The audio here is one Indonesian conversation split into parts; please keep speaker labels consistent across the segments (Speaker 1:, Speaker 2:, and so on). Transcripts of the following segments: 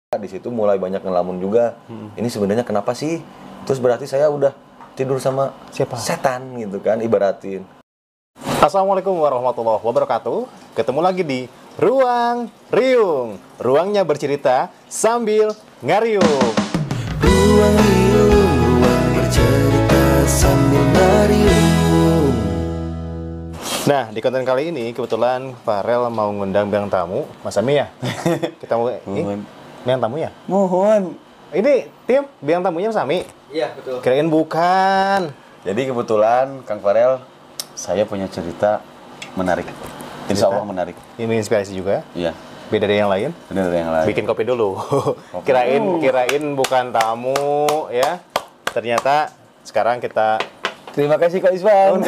Speaker 1: Di situ mulai banyak ngelamun juga. Ini sebenarnya kenapa sih? Terus berarti saya udah tidur sama
Speaker 2: Siapa?
Speaker 1: setan gitu kan, ibaratin.
Speaker 2: Assalamualaikum warahmatullahi wabarakatuh. Ketemu lagi di Ruang Riung. Ruangnya bercerita sambil ngariung.
Speaker 1: Ruang Riung, ruang bercerita sambil ngariung.
Speaker 2: Nah, di konten kali ini kebetulan Farel mau ngundang bintang tamu, Mas Ami ya. Kita mau bintang tamu ya?
Speaker 1: Mohon.
Speaker 2: Ini tim bintang tamunya Mas Ami.
Speaker 3: Iya, betul.
Speaker 2: Kirain bukan.
Speaker 1: Jadi kebetulan Kang Farel, saya punya cerita menarik. Insya Allah menarik.
Speaker 2: Ini inspirasi juga.
Speaker 1: Iya.
Speaker 2: Beda dari yang lain.
Speaker 1: Benar dari yang lain.
Speaker 2: Bikin kopi dulu. Kirain bukan tamu ya. Ternyata sekarang kita
Speaker 1: Terima kasih Kak Iswan.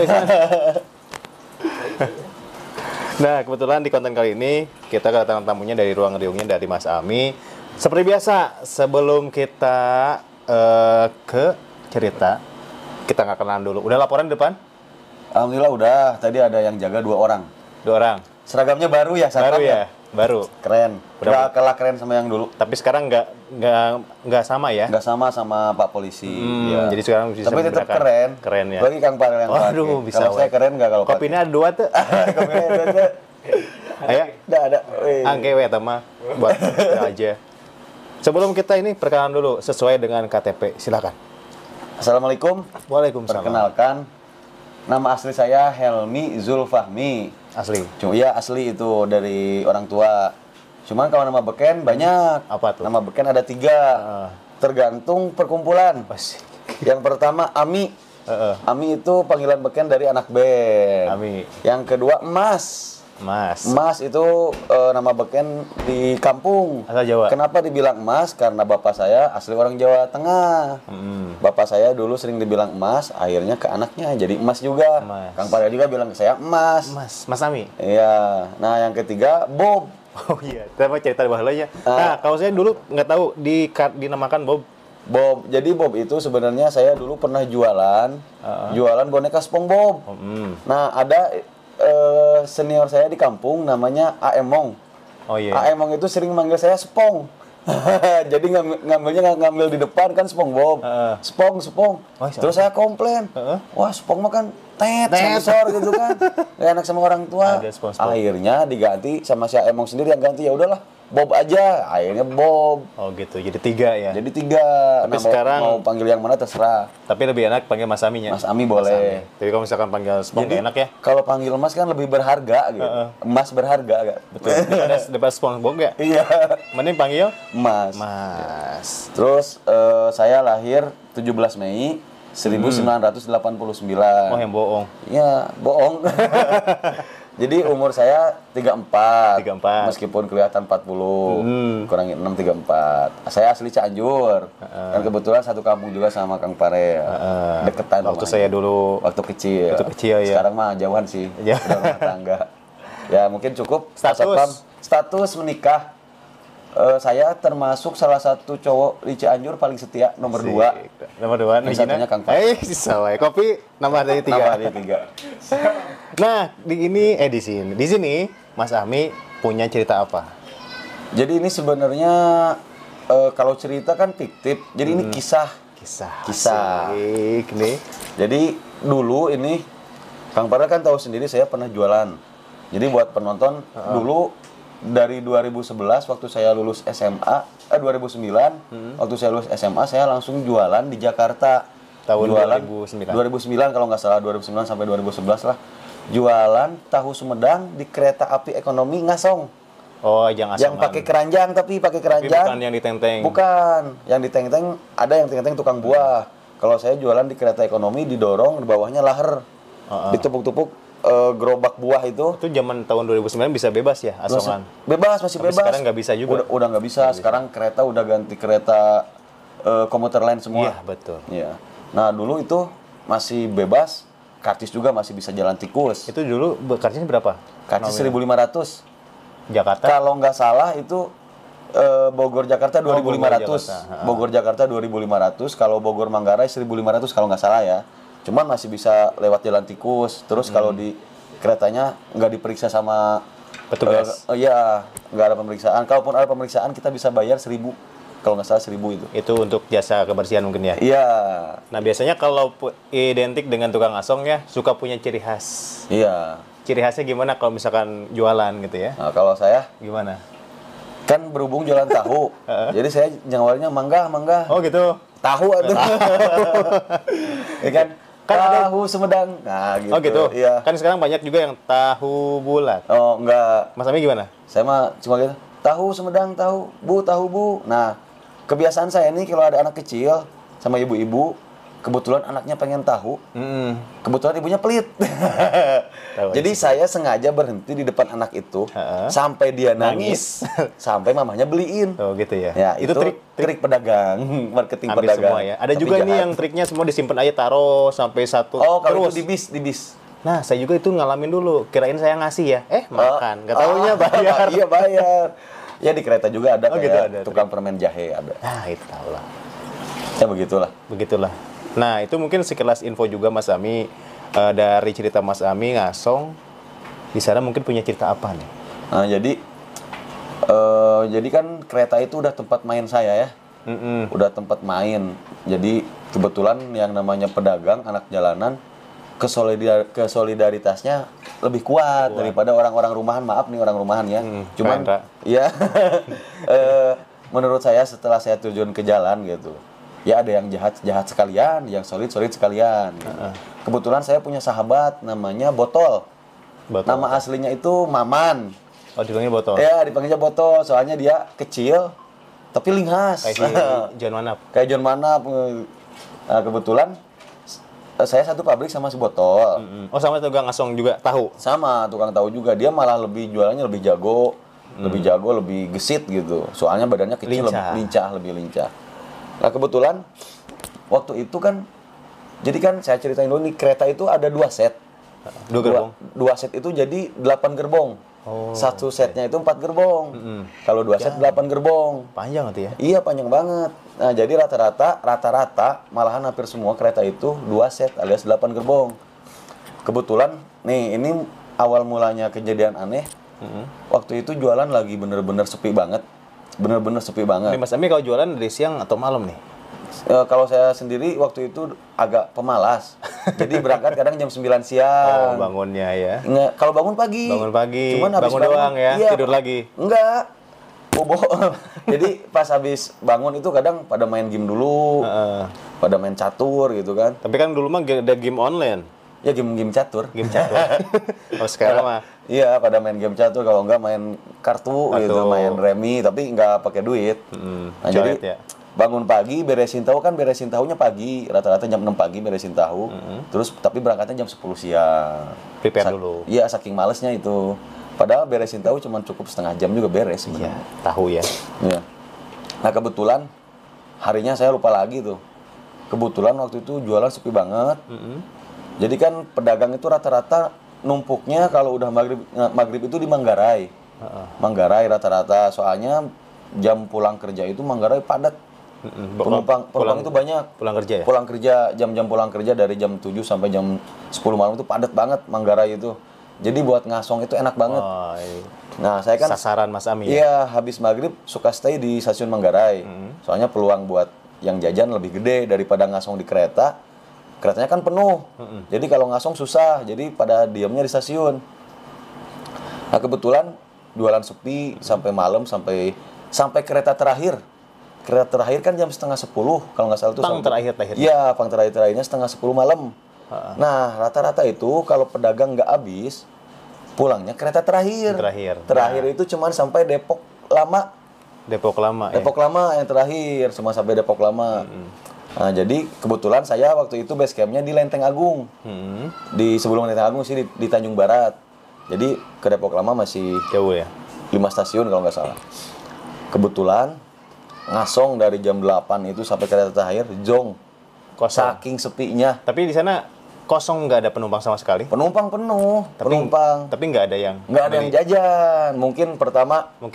Speaker 2: Nah, kebetulan di konten kali ini kita kedatangan tamunya dari Ruang Riungnya dari Mas Ami. Seperti biasa, sebelum kita ke cerita, kita nggak kenalan dulu. Udah laporan di depan?
Speaker 1: Alhamdulillah udah. Tadi ada yang jaga 2 orang.
Speaker 2: 2 orang.
Speaker 1: Seragamnya baru ya,
Speaker 2: Baru ya? Baru.
Speaker 1: Keren.
Speaker 2: Udah.
Speaker 1: Udah kalah keren sama yang dulu.
Speaker 2: Tapi sekarang nggak sama ya?
Speaker 1: Nggak sama Pak Polisi. Ya.
Speaker 2: Jadi sekarang bisa
Speaker 1: tapi tetap
Speaker 2: membedakan.
Speaker 1: keren.
Speaker 2: Keren ya.
Speaker 1: Bagi Kang Farel yang
Speaker 2: Waduh,
Speaker 1: pakai.
Speaker 2: bisa.
Speaker 1: Kalau saya keren nggak kalau
Speaker 2: Kopinya ada 2 tuh.
Speaker 1: Kopinya ada.
Speaker 2: Ayo,
Speaker 1: Ada.
Speaker 2: angkewe sama buat aja. Sebelum kita ini perkenalan dulu sesuai dengan KTP. Silakan.
Speaker 1: Assalamualaikum.
Speaker 2: Waalaikumsalam.
Speaker 1: Perkenalkan, nama asli saya Helmi Zulfahmi.
Speaker 2: Asli.
Speaker 1: Cuma ya asli itu dari orang tua. Cuman kalau nama beken banyak.
Speaker 2: Apa tuh?
Speaker 1: Nama beken ada 3. Tergantung perkumpulan.
Speaker 2: Pasti.
Speaker 1: Yang pertama Ami. Ami itu panggilan beken dari anak band.
Speaker 2: Ami.
Speaker 1: Yang kedua Mas.
Speaker 2: Mas.
Speaker 1: Mas itu nama beken di kampung.
Speaker 2: Asal Jawa.
Speaker 1: Kenapa dibilang Mas? Karena bapak saya asli orang Jawa Tengah. Bapak saya dulu sering dibilang Mas, akhirnya ke anaknya jadi Emas juga.
Speaker 2: Mas.
Speaker 1: Kang Farel juga bilang ke saya Emas.
Speaker 2: Mas Ami.
Speaker 1: Iya. Nah, yang ketiga Bob.
Speaker 2: Oh iya, kita mau cerita bahalanya. Nah, kalau saya dulu nggak tahu dinamakan Bob.
Speaker 1: Bob. Jadi Bob itu sebenarnya saya dulu pernah jualan boneka SpongeBob. Nah, ada senior saya di kampung namanya Aemong.
Speaker 2: Oh iya.
Speaker 1: Aemong itu sering manggil saya Spong. Jadi ngambil di depan kan SpongeBob. Spong.
Speaker 2: Oh,
Speaker 1: Terus saya komplain. Wah, Spong mah kan sensor gitu kan. Gak enak sama orang tua.
Speaker 2: Ada SpongeBob.
Speaker 1: Akhirnya diganti sama si Aemong sendiri yang ganti. Ya udahlah, Bob aja. Akhirnya Bob.
Speaker 2: Oh gitu, jadi 3 ya.
Speaker 1: Jadi 3.
Speaker 2: Tapi sekarang
Speaker 1: mau panggil yang mana terserah.
Speaker 2: Tapi lebih enak panggil Mas Ami-nya.
Speaker 1: Mas Ami boleh.
Speaker 2: Tapi kalau misalkan panggil Spong nggak enak ya.
Speaker 1: Kalau panggil Mas kan lebih berharga gitu. Emas berharga gak?
Speaker 2: Betul. Dapat SpongeBob nggak?
Speaker 1: Iya.
Speaker 2: Mending panggil
Speaker 1: Mas.
Speaker 2: Mas.
Speaker 1: Terus saya lahir 17 Mei 1989.
Speaker 2: Oh yang bohong.
Speaker 1: Iya, bohong. Jadi umur saya 34.
Speaker 2: 34.
Speaker 1: Meskipun kelihatan 40. Kurangi 6 34. Saya asli Cianjur. Dan kebetulan satu kampung juga sama Kang Farel. Deketan
Speaker 2: Waktu
Speaker 1: rumahnya.
Speaker 2: saya dulu.
Speaker 1: Waktu kecil.
Speaker 2: Ya.
Speaker 1: Sekarang mah jauhan sih.
Speaker 2: Ya.
Speaker 1: Udah rumah tangga. Ya, mungkin cukup.
Speaker 2: Status.
Speaker 1: Satpam. Status menikah. Saya termasuk salah satu cowok di Cianjur paling setia, nomor 2.
Speaker 2: Nomor 2.
Speaker 1: Yang satunya Kang Farel.
Speaker 2: Sisa wae. Kopi nambah dari 3.
Speaker 1: Nambah dari 3.
Speaker 2: Nah, di sini Mas Ami punya cerita apa?
Speaker 1: Jadi ini sebenarnya kalau cerita kan fiktif. Jadi ini kisah.
Speaker 2: Kisah.
Speaker 1: Kisah.
Speaker 2: Nih.
Speaker 1: Jadi dulu ini Kang Farel kan tahu sendiri saya pernah jualan. Jadi buat penonton dulu dari 2011 waktu saya lulus SMA, 2009 waktu saya lulus SMA saya langsung jualan di Jakarta.
Speaker 2: Tahun
Speaker 1: jualan
Speaker 2: 2009.
Speaker 1: 2009 kalau nggak salah, 2009 sampai 2011 lah. Jualan tahu Sumedang di kereta api ekonomi Ngasong.
Speaker 2: Oh, yang
Speaker 1: Yang pakai keranjang tapi pakai keranjang.
Speaker 2: bukan yang ditenteng.
Speaker 1: Bukan, yang diteng-teng ada yang teng-teng tukang buah. Kalau saya jualan di kereta ekonomi didorong di bawahnya laher. Ditupuk-tupuk gerobak buah itu.
Speaker 2: Itu zaman tahun 2009 bisa bebas ya asongan.
Speaker 1: Masih
Speaker 2: Tapi
Speaker 1: bebas.
Speaker 2: sekarang nggak bisa juga.
Speaker 1: Udah nggak bisa. Sekarang kereta udah ganti kereta komuter lain semua.
Speaker 2: Iya, betul.
Speaker 1: Iya. Nah, dulu itu masih bebas. Kartis juga masih bisa jalan tikus.
Speaker 2: Itu dulu karcisnya berapa?
Speaker 1: Kartis 1.500.
Speaker 2: Jakarta.
Speaker 1: Kalau nggak salah itu Bogor Jakarta 2.500. Bogor Jakarta 2.500. Kalau Bogor Manggarai 1.500 kalau nggak salah ya. Cuman masih bisa lewat jalan tikus. Terus kalau di keretanya nggak diperiksa sama
Speaker 2: petugas.
Speaker 1: Iya, nggak ada pemeriksaan. Kalaupun ada pemeriksaan kita bisa bayar 1.000, kalau nggak salah 1.000 itu.
Speaker 2: Itu untuk jasa kebersihan mungkin ya?
Speaker 1: Iya.
Speaker 2: Nah biasanya kalau identik dengan tukang asong ya, suka punya ciri khas.
Speaker 1: Iya.
Speaker 2: Ciri khasnya gimana kalau misalkan jualan gitu ya?
Speaker 1: Nah, kalau saya
Speaker 2: Gimana?
Speaker 1: kan berhubung jualan tahu, jadi saya nyawarnya mangga.
Speaker 2: Oh gitu?
Speaker 1: Tahu atuh. Ya kan?
Speaker 2: Kan ada-
Speaker 1: Tahu Sumedang. Nah, gitu.
Speaker 2: Oh gitu?
Speaker 1: Iya.
Speaker 2: Kan sekarang banyak juga yang tahu bulat.
Speaker 1: Oh, enggak.
Speaker 2: Mas Ami gimana?
Speaker 1: Saya mah cuma gitu. Tahu Sumedang, tahu bu. Nah, kebiasaan saya nih kalau ada anak kecil sama ibu-ibu, kebetulan anaknya pengen tahu, kebetulan ibunya pelit.
Speaker 2: Tahu
Speaker 1: Jadi saya sengaja berhenti di depan anak itu sampai dia nangis, sampai mamanya beliin.
Speaker 2: Oh gitu ya?
Speaker 1: Ya,
Speaker 2: itu trik
Speaker 1: pedagang, marketing
Speaker 2: hampir
Speaker 1: pedagang.
Speaker 2: semua ya? Ada
Speaker 1: Tapi
Speaker 2: juga nih
Speaker 1: jahat.
Speaker 2: yang triknya semua disimpan aja, taruh sampai satu.
Speaker 1: Oh, kalau
Speaker 2: terus.
Speaker 1: itu di bis.
Speaker 2: Nah, saya juga itu ngalamin dulu. Kirain saya ngasih ya. Makan. Gak taunya bayar.
Speaker 1: Iya, bayar. Ya di kereta juga ada
Speaker 2: Oh,
Speaker 1: kayak
Speaker 2: gitu, ada
Speaker 1: tukang permen jahe ada.
Speaker 2: Nah, itu tahu lah.
Speaker 1: Ya begitulah.
Speaker 2: Begitulah. Nah, itu mungkin sekilas info juga Mas Ami, dari cerita Mas Ami ngasong. Di sana mungkin punya cerita apa nih?
Speaker 1: Nah, jadi kan kereta itu udah tempat main saya ya. Udah tempat main. Jadi kebetulan yang namanya pedagang anak jalanan kesolidaritasnya lebih kuat daripada orang-orang rumahan. Maaf nih orang rumahan ya. Cuman
Speaker 2: Pak Hendra.
Speaker 1: ya menurut saya setelah saya terjun ke jalan gitu. Ya ada yang jahat sekalian, yang solid sekalian. Gitu. Kebetulan saya punya sahabat namanya Botol. Nama aslinya itu Maman.
Speaker 2: Oh, dipanggil botol.
Speaker 1: Ya, dipanggilnya Botol. Soalnya dia kecil, tapi linghas.
Speaker 2: Kayak si John Manap.
Speaker 1: Kayak John Manap. Nah, kebetulan saya satu pabrik sama si Botol.
Speaker 2: Oh, sama tukang ngasong juga tahu.
Speaker 1: Sama, tukang tahu juga. Dia malah jualannya lebih jago. Lebih gesit gitu. Soalnya badannya kecil, lebih lincah. Nah, kebetulan waktu itu kan, jadi kan saya ceritain dulu nih, kereta itu ada 2 set.
Speaker 2: 2 gerbong.
Speaker 1: 2 set itu jadi 8 gerbong.
Speaker 2: Oh,
Speaker 1: Satu setnya itu 4 gerbong. Kalau 2 set 8 gerbong.
Speaker 2: Panjang itu ya?
Speaker 1: Iya, panjang banget. Nah, jadi rata-rata malahan hampir semua kereta itu 2 set alias 8 gerbong. Kebetulan nih, ini awal mulanya kejadian aneh. Waktu itu jualan lagi bener-bener sepi banget.
Speaker 2: Ini Mas Ami kalau jualan dari siang atau malam nih?
Speaker 1: Kalau saya sendiri waktu itu agak pemalas. Jadi berangkat kadang jam 9 siang.
Speaker 2: Oh, bangunnya ya.
Speaker 1: Nggak, kalau bangun pagi.
Speaker 2: Cuman habis bangun doang ya,
Speaker 1: iya,
Speaker 2: tidur lagi.
Speaker 1: Enggak. Bobo. Jadi pas habis bangun itu kadang pada main game dulu. Pada main catur gitu kan.
Speaker 2: Tapi kan dulu mah ada game online.
Speaker 1: Ya game catur.
Speaker 2: Game catur. Oh, sekarang mah.
Speaker 1: Iya, pada main game catur, kalau enggak main kartu gitu, main remi tapi enggak pakai duit. Nah, jadi
Speaker 2: ya.
Speaker 1: bangun pagi, beresin tahunya pagi, rata-rata jam 6 pagi beresin tahu. Terus tapi berangkatnya jam 10 siang.
Speaker 2: Prepare dulu.
Speaker 1: Iya, saking malesnya itu. Padahal beresin tahu cuma cukup setengah jam juga beres sebenarnya.
Speaker 2: Iya, tahu ya.
Speaker 1: Iya. Nah, kebetulan harinya saya lupa lagi tuh. Kebetulan waktu itu jualan sepi banget. Jadi kan pedagang itu rata-rata numpuknya kalau udah maghrib itu di Manggarai. Manggarai rata-rata, soalnya jam pulang kerja itu Manggarai padat. Penumpang itu banyak.
Speaker 2: Pulang kerja ya?
Speaker 1: Pulang kerja, jam-jam pulang kerja dari jam 7 sampai jam 10 malam itu padat banget Manggarai itu. Jadi buat ngasong itu enak banget.
Speaker 2: Oh, iya.
Speaker 1: Nah, saya kan
Speaker 2: sasaran Mas Ami ya?
Speaker 1: Iya, habis maghrib suka stay di stasiun Manggarai. Soalnya peluang buat yang jajan lebih gede daripada ngasong di kereta. Keretanya kan penuh. Jadi kalau ngasong susah. Jadi pada diamnya di stasiun. Nah, kebetulan jualan sepi sampai malam, sampai kereta terakhir. Kereta terakhir kan jam setengah 10 kalau nggak salah itu.
Speaker 2: Pang terakhir.
Speaker 1: Iya, pang terakhirnya setengah 10 malam. Nah, rata-rata itu kalau pedagang nggak habis, pulangnya kereta terakhir. Terakhir itu cuma sampai Depok Lama.
Speaker 2: Depok Lama
Speaker 1: yang terakhir, cuma sampai Depok Lama. Nah, jadi kebetulan saya waktu itu base campnya di Lenteng Agung. Di sebelum Lenteng Agung sih di Tanjung Barat. Jadi ke Depok Lama masih
Speaker 2: jauh ya?
Speaker 1: 5 stasiun kalau nggak salah. Kebetulan ngasong dari jam 8 itu sampai kereta terakhir jong.
Speaker 2: Kosong.
Speaker 1: Saking sepinya.
Speaker 2: Tapi di sana kosong, nggak ada penumpang sama sekali?
Speaker 1: Penumpang penuh,
Speaker 2: Tapi nggak ada yang
Speaker 1: jajan. Mungkin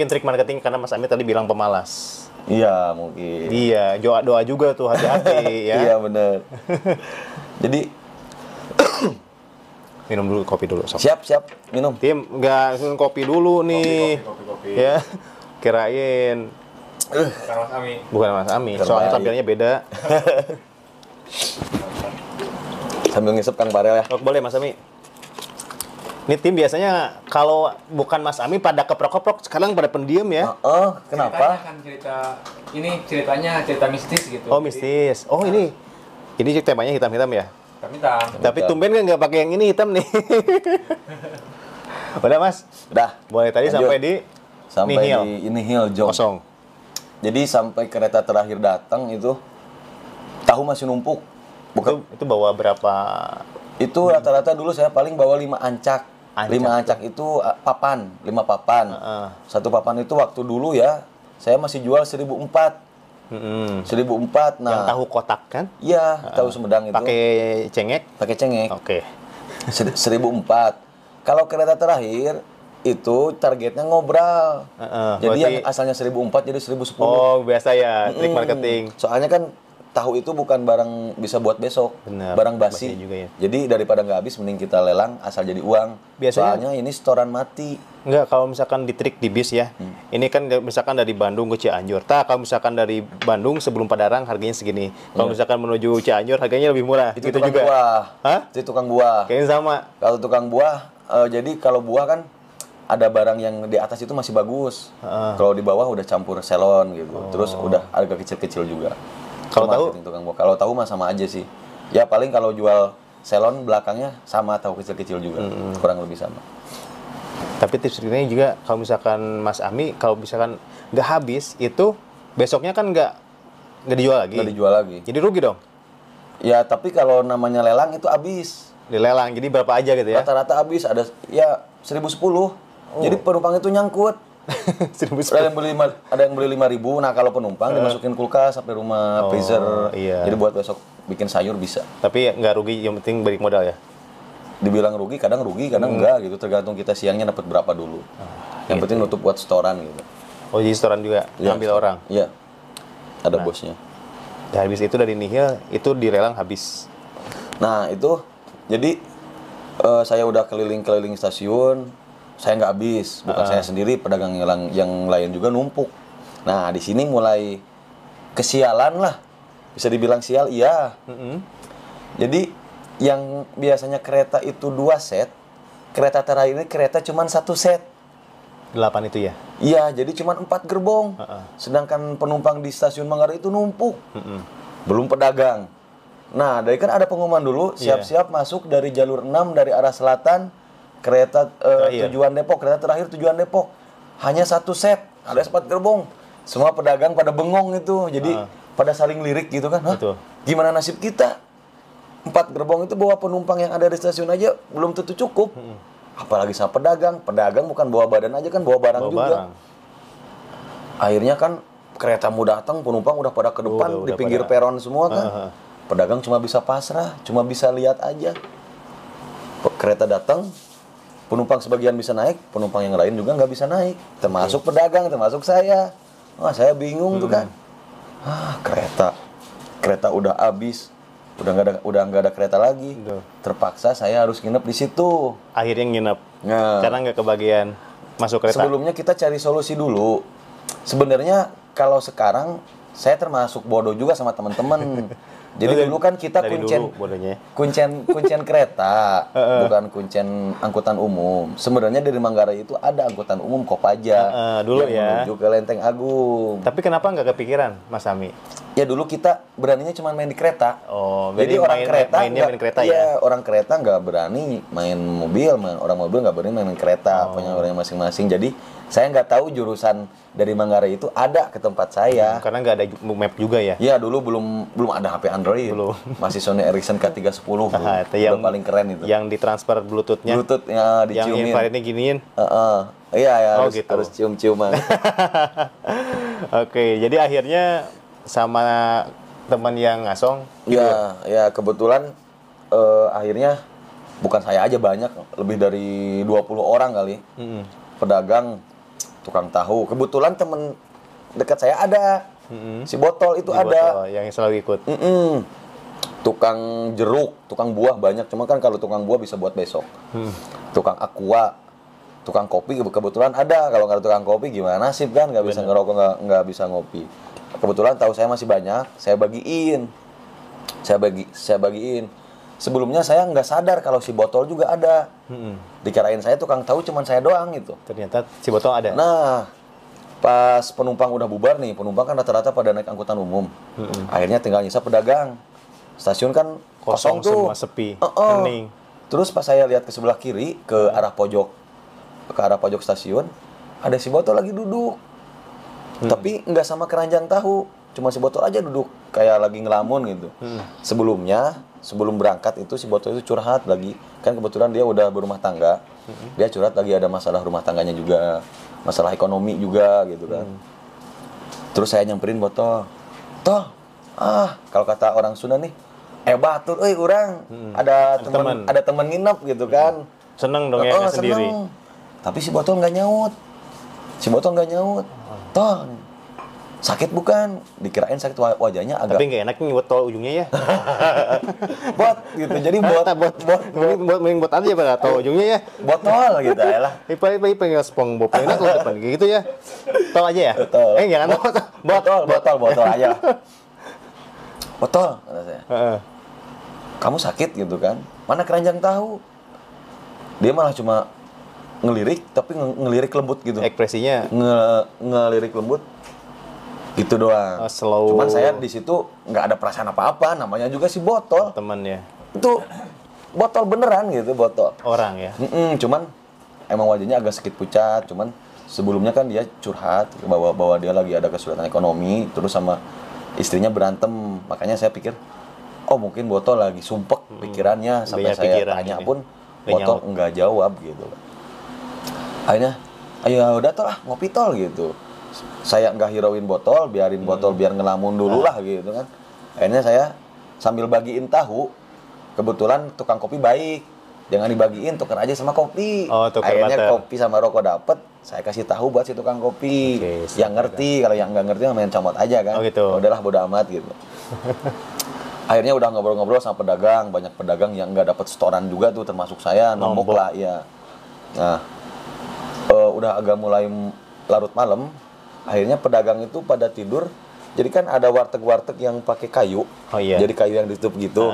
Speaker 2: trik marketing karena Mas Ami tadi bilang pemalas.
Speaker 1: Iya, mungkin.
Speaker 2: Iya, doa juga tuh hati-hati ya.
Speaker 1: Iya, bener. Jadi
Speaker 2: Minum dulu kopi dulu. Sok.
Speaker 1: Siap, minum.
Speaker 2: Tim, nggak minum kopi dulu nih.
Speaker 3: Kopi.
Speaker 2: Ya, kirain.
Speaker 3: Bukan Mas Ami.
Speaker 2: Bukan Mas Ami,
Speaker 1: Terbaik.
Speaker 2: soalnya tampilannya beda.
Speaker 1: Sambil ngisep Kang Farel ya.
Speaker 2: Oh, boleh Mas Ami. Ini tim biasanya kalau bukan Mas Ami pada keprok-keprok, sekarang pada pendiam ya.
Speaker 1: Kenapa?
Speaker 3: Ceritanya kan cerita mistis gitu.
Speaker 2: Oh, mistis. Oh, ini temanya hitam-hitam ya.
Speaker 3: Kami tahu.
Speaker 2: Tapi tumben kan nggak pakai yang ini hitam nih. Udah Mas,
Speaker 1: Udah.
Speaker 2: boleh tadi
Speaker 1: Lanjut.
Speaker 2: sampai
Speaker 1: Sampai
Speaker 2: nihil.
Speaker 1: di Nihil Jong.
Speaker 2: Kosong.
Speaker 1: Jadi sampai kereta terakhir datang itu tahu masih numpuk. Bukan
Speaker 2: Itu bawa berapa?
Speaker 1: itu rata-rata dulu saya paling bawa 5 ancak.
Speaker 2: Ancak.
Speaker 1: 5 ancak itu 5 papan.
Speaker 2: Heeh.
Speaker 1: Satu papan itu waktu dulu ya, saya masih jual 1.004. 1.004.
Speaker 2: Yang
Speaker 1: Nah,
Speaker 2: tahu kotak kan?
Speaker 1: iya, tahu Sumedang itu.
Speaker 2: Pakai cengek.
Speaker 1: Pakai cengek.
Speaker 2: Oke.
Speaker 1: 1.004. Kalau kereta terakhir itu targetnya ngobral. Jadi yang
Speaker 2: berarti-
Speaker 1: asalnya 1.004 jadi 1.010.
Speaker 2: Oh, biasa ya, trik marketing.
Speaker 1: Soalnya kan tahu itu bukan barang bisa buat besok,
Speaker 2: Benar,
Speaker 1: barang basi.
Speaker 2: basi juga ya.
Speaker 1: Jadi daripada nggak habis, mending kita lelang asal jadi uang.
Speaker 2: Biasanya-
Speaker 1: Soalnya ini setoran mati.
Speaker 2: Enggak, kalau misalkan di trik di bis ya. Ini kan misalkan dari Bandung ke Cianjur. Kalau misalkan dari Bandung sebelum Padarang harganya segini. Kalau misalkan menuju Cianjur harganya lebih murah.
Speaker 1: Itu
Speaker 2: gitu
Speaker 1: tukang
Speaker 2: juga.
Speaker 1: buah.
Speaker 2: Hah?
Speaker 1: Itu tukang buah.
Speaker 2: Kayaknya sama.
Speaker 1: Kalau tukang buah, jadi kalau buah kan ada barang yang di atas itu masih bagus. Kalau di bawah udah campur selon gitu. Terus udah agak kecil-kecil juga.
Speaker 2: Kalau
Speaker 1: Itu
Speaker 2: tahu?
Speaker 1: marketing tukang buah. Kalau tahu mah sama aja sih. Ya paling kalau jual selon belakangnya sama tahu kecil-kecil juga. Kurang lebih sama.
Speaker 2: Tapi tips triknya juga kalau misalkan Mas Ami, kalau misalkan nggak habis itu besoknya kan nggak dijual lagi.
Speaker 1: Nggak dijual lagi.
Speaker 2: Jadi rugi dong.
Speaker 1: Ya tapi kalau namanya lelang itu habis.
Speaker 2: Dilelang. Jadi berapa aja gitu ya?
Speaker 1: Rata-rata habis ada ya 1.010. Jadi penumpang itu nyangkut.
Speaker 2: 1.010.
Speaker 1: Ada yang beli 5.000. Nah, kalau penumpang dimasukin kulkas sampai rumah, freezer.
Speaker 2: iya.
Speaker 1: Jadi buat besok bikin sayur bisa.
Speaker 2: Tapi nggak rugi, yang penting balik modal ya.
Speaker 1: Dibilang rugi, kadang enggak gitu, tergantung kita siangnya dapat berapa dulu. Yang penting nutup buat setoran gitu.
Speaker 2: Oh, jadi setoran juga
Speaker 1: Iya.
Speaker 2: ngambil orang.
Speaker 1: Iya. Ada bosnya.
Speaker 2: Dan habis itu dari nihil itu dilelang habis.
Speaker 1: Nah, itu jadi saya udah keliling-keliling stasiun, saya nggak habis, bukan saya sendiri, pedagang yang lain juga numpuk. Nah, di sini mulai kesialan lah, bisa dibilang sial, iya. Jadi yang biasanya kereta itu 2 set, kereta terakhir ini kereta cuma 1 set.
Speaker 2: 8 itu ya.
Speaker 1: Iya, jadi cuma 4 gerbong. Sedangkan penumpang di stasiun Manggarai itu numpuk. Belum pedagang. Nah, dari kan ada pengumuman dulu, siap-siap masuk dari jalur 6 dari arah selatan, kereta tujuan Depok, kereta terakhir tujuan Depok. Hanya 1 set, ada 4 gerbong. Semua pedagang pada bengong itu, jadi pada saling lirik gitu kan. Hah?
Speaker 2: Betul.
Speaker 1: Gimana nasib kita? 4 gerbong itu bawa penumpang yang ada di stasiun aja belum tentu cukup. Apalagi sama pedagang. Pedagang bukan bawa badan aja kan, bawa barang
Speaker 2: Bawa
Speaker 1: juga.
Speaker 2: barang.
Speaker 1: Akhirnya kan kereta mau datang, penumpang udah pada ke depan,
Speaker 2: Udah
Speaker 1: di pinggir
Speaker 2: pada.
Speaker 1: peron semua kan. Pedagang cuma bisa pasrah, cuma bisa lihat aja. Kereta datang, penumpang sebagian bisa naik, penumpang yang lain juga nggak bisa naik. Termasuk pedagang, termasuk saya. Wah, saya bingung tuh kan. Kereta udah habis, udah nggak ada kereta lagi.
Speaker 2: Betul.
Speaker 1: Terpaksa saya harus nginep di situ.
Speaker 2: Akhirnya nginep.
Speaker 1: Nah,
Speaker 2: Karena nggak kebagian masuk kereta.
Speaker 1: sebelumnya kita cari solusi dulu. Sebenarnya kalau sekarang saya termasuk bodoh juga sama teman-teman. Jadi dulu kan kita
Speaker 2: dari
Speaker 1: kuncen
Speaker 2: dulu bodohnya.
Speaker 1: kuncen kereta, bukan kuncen angkutan umum. Sebenarnya dari Manggarai itu ada angkutan umum Kopaja
Speaker 2: Dulu
Speaker 1: yang
Speaker 2: ya.
Speaker 1: menuju ke Lenteng Agung.
Speaker 2: Tapi kenapa nggak kepikiran, Mas Ami?
Speaker 1: Ya dulu kita beraninya cuma main di kereta.
Speaker 2: Oh,
Speaker 1: Jadi orang kereta
Speaker 2: mainnya
Speaker 1: nggak-
Speaker 2: main kereta
Speaker 1: iya,
Speaker 2: ya?
Speaker 1: orang kereta nggak berani main mobil, orang mobil nggak berani main kereta, punya orangnya masing-masing. Jadi saya nggak tahu jurusan dari Manggarai itu ada ke tempat saya.
Speaker 2: Karena nggak ada map juga ya?
Speaker 1: Iya, dulu belum ada HP Android.
Speaker 2: Belum.
Speaker 1: Masih Sony Ericsson K310. bro.
Speaker 2: Itu
Speaker 1: Udah paling keren itu.
Speaker 2: Yang ditransfer Bluetooth-nya.
Speaker 1: Bluetooth ya
Speaker 2: Yang
Speaker 1: diciumin.
Speaker 2: infrarednya giniin.
Speaker 1: Iya, ya,
Speaker 2: Oh,
Speaker 1: harus,
Speaker 2: gitu.
Speaker 1: harus cium-ciuman.
Speaker 2: Oke, jadi akhirnya sama teman yang ngasong.
Speaker 1: Iya, ya kebetulan akhirnya bukan saya aja, banyak, lebih dari 20 orang kali. Pedagang, tukang tahu. Kebetulan temen dekat saya ada. Si Botol itu
Speaker 2: Di
Speaker 1: ada.
Speaker 2: botol yang selalu ikut.
Speaker 1: tukang jeruk, tukang buah banyak. Cuma kan kalau tukang buah bisa buat besok. Tukang aqua, tukang kopi kebetulan ada. Kalau nggak ada tukang kopi gimana sih kan? Nggak bisa ngerokok, nggak bisa ngopi. Kebetulan tahu saya masih banyak, saya bagiin. Saya bagiin. Sebelumnya saya nggak sadar kalau si botol juga ada. Dikirain saya tukang tahu cuman saya doang gitu.
Speaker 2: Ternyata si botol ada.
Speaker 1: Nah, pas penumpang udah bubar nih, penumpang kan rata-rata pada naik angkutan umum. Akhirnya tinggal nyisa pedagang. Stasiun kan kosong tuh.
Speaker 2: Semua sepi, hening.
Speaker 1: Terus pas saya lihat ke sebelah kiri, ke arah pojok stasiun, ada si botol lagi duduk. Tapi nggak sama keranjang tahu, cuma si botol aja duduk, kayak lagi ngelamun gitu. Sebelum berangkat itu si botol itu curhat lagi. Kan kebetulan dia udah berumah tangga. Dia curhat lagi ada masalah rumah tangganya juga, masalah ekonomi juga gitu kan. Terus saya nyamperin botol. Toh, kalau kata orang Sunda nih, batur, urang ada teman nginep gitu kan.
Speaker 2: Seneng dong ya sendiri.
Speaker 1: Seneng. Tapi si botol nggak nyaut. Toh, sakit bukan? Dikirain sakit wajahnya agak.
Speaker 2: Tapi nggak enak nih botol ujungnya ya.
Speaker 1: Bot gitu. Jadi bot.
Speaker 2: Mending bot aja Pak, atau ujungnya ya.
Speaker 1: Botol gitu ya lah.
Speaker 2: Ipa pengen SpongeBob enak loh depan kayak gitu ya. Tol aja ya?
Speaker 1: Betul.
Speaker 2: Jangan
Speaker 1: Botol aja. Botol kata saya. Kamu sakit gitu kan? Mana keranjang tahu? Dia malah cuma ngelirik, tapi ngelirik lembut gitu.
Speaker 2: Ekspresinya
Speaker 1: ngelirik lembut gitu doang.
Speaker 2: Slow.
Speaker 1: Cuman saya di situ nggak ada perasaan apa-apa, namanya juga si botol.
Speaker 2: Temen ya.
Speaker 1: Itu botol beneran gitu, botol.
Speaker 2: Orang ya.
Speaker 1: Cuman emang wajahnya agak sedikit pucat, cuman sebelumnya kan dia curhat bahwa dia lagi ada kesulitan ekonomi, terus sama istrinya berantem. Makanya saya pikir, oh mungkin botol lagi sumpek pikirannya, sampai
Speaker 2: Banyak
Speaker 1: saya
Speaker 2: pikiran
Speaker 1: tanya
Speaker 2: ini.
Speaker 1: pun botol nggak jawab gitu. Akhirnya, ayo udah tol ngopi tol gitu. Saya nggak hirauin botol, biarin botol biar ngelamun dulu lah gitu kan. Akhirnya saya sambil bagiin tahu, kebetulan tukang kopi baik, jangan dibagiin, tukar aja sama kopi. Akhirnya
Speaker 2: barter.
Speaker 1: kopi sama rokok dapet, saya kasih tahu buat si tukang kopi. Yang ngerti, kalau yang nggak ngerti main comot aja kan. Udahlah bodo amat gitu. Akhirnya udah ngobrol-ngobrol sama pedagang, banyak pedagang yang nggak dapet setoran juga tuh, termasuk saya, nombok lah ya. Nah, udah agak mulai larut malam, akhirnya pedagang itu pada tidur. Jadi kan ada warteg-warteg yang pakai kayu, jadi kayu yang ditutup gitu.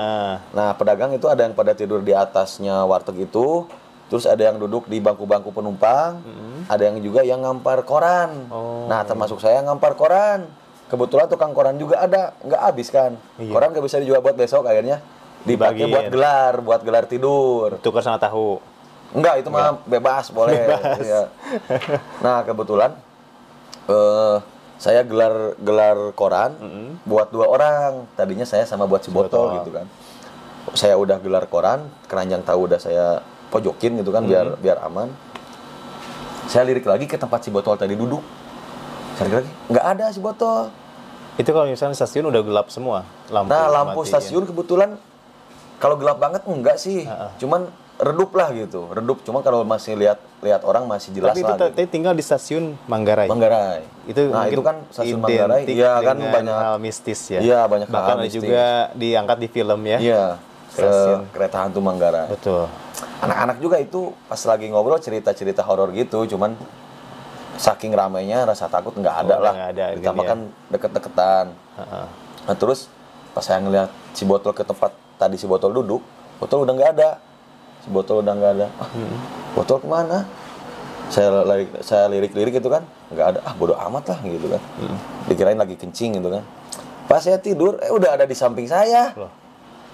Speaker 1: Nah, pedagang itu ada yang pada tidur di atasnya warteg itu, terus ada yang duduk di bangku-bangku penumpang, ada yang juga yang ngampar koran. Nah, termasuk saya ngampar koran. Kebetulan tukang koran juga ada, nggak habis kan. Koran nggak bisa dijual buat besok, akhirnya dipakai buat gelar tidur.
Speaker 2: Tukar sama tahu.
Speaker 1: Enggak, itu mah bebas, boleh. Ya. Nah, kebetulan saya gelar koran buat 2 orang. Tadinya saya sama buat si botol gitu kan. Saya udah gelar koran, keranjang tahu udah saya pojokin gitu kan, biar aman. Saya lirik lagi ke tempat si botol tadi duduk. Saya lirik lagi, nggak ada si botol.
Speaker 2: Itu kalau misalnya stasiun udah gelap semua, lampu.
Speaker 1: Nah, lampu stasiun kebetulan kalau gelap banget enggak sih. Cuman redup lah gitu, redup. Cuma kalau masih lihat orang masih jelas.
Speaker 2: Tapi itu
Speaker 1: lah.
Speaker 2: gitu. Tinggal di stasiun Manggarai.
Speaker 1: Itu itu kan stasiun Manggarai.
Speaker 2: Iya kan banyak hal mistis ya.
Speaker 1: Iya, banyak hal mistis.
Speaker 2: Juga diangkat di film ya.
Speaker 1: Iya. Kereta hantu Manggarai.
Speaker 2: Betul.
Speaker 1: Anak-anak juga itu pas lagi ngobrol cerita-cerita horor gitu, cuman saking ramainya rasa takut nggak ada lah. Ditambah kan deket-deketan. Nah, terus pas saya ngeliat si botol ke tempat tadi si botol duduk, botol udah nggak ada. Si botol udah nggak ada. Botol kemana? Saya lirik-lirik gitu kan, nggak ada. Bodo amat lah gitu kan. Dikirain lagi kencing gitu kan. Pas saya tidur, udah ada di samping saya.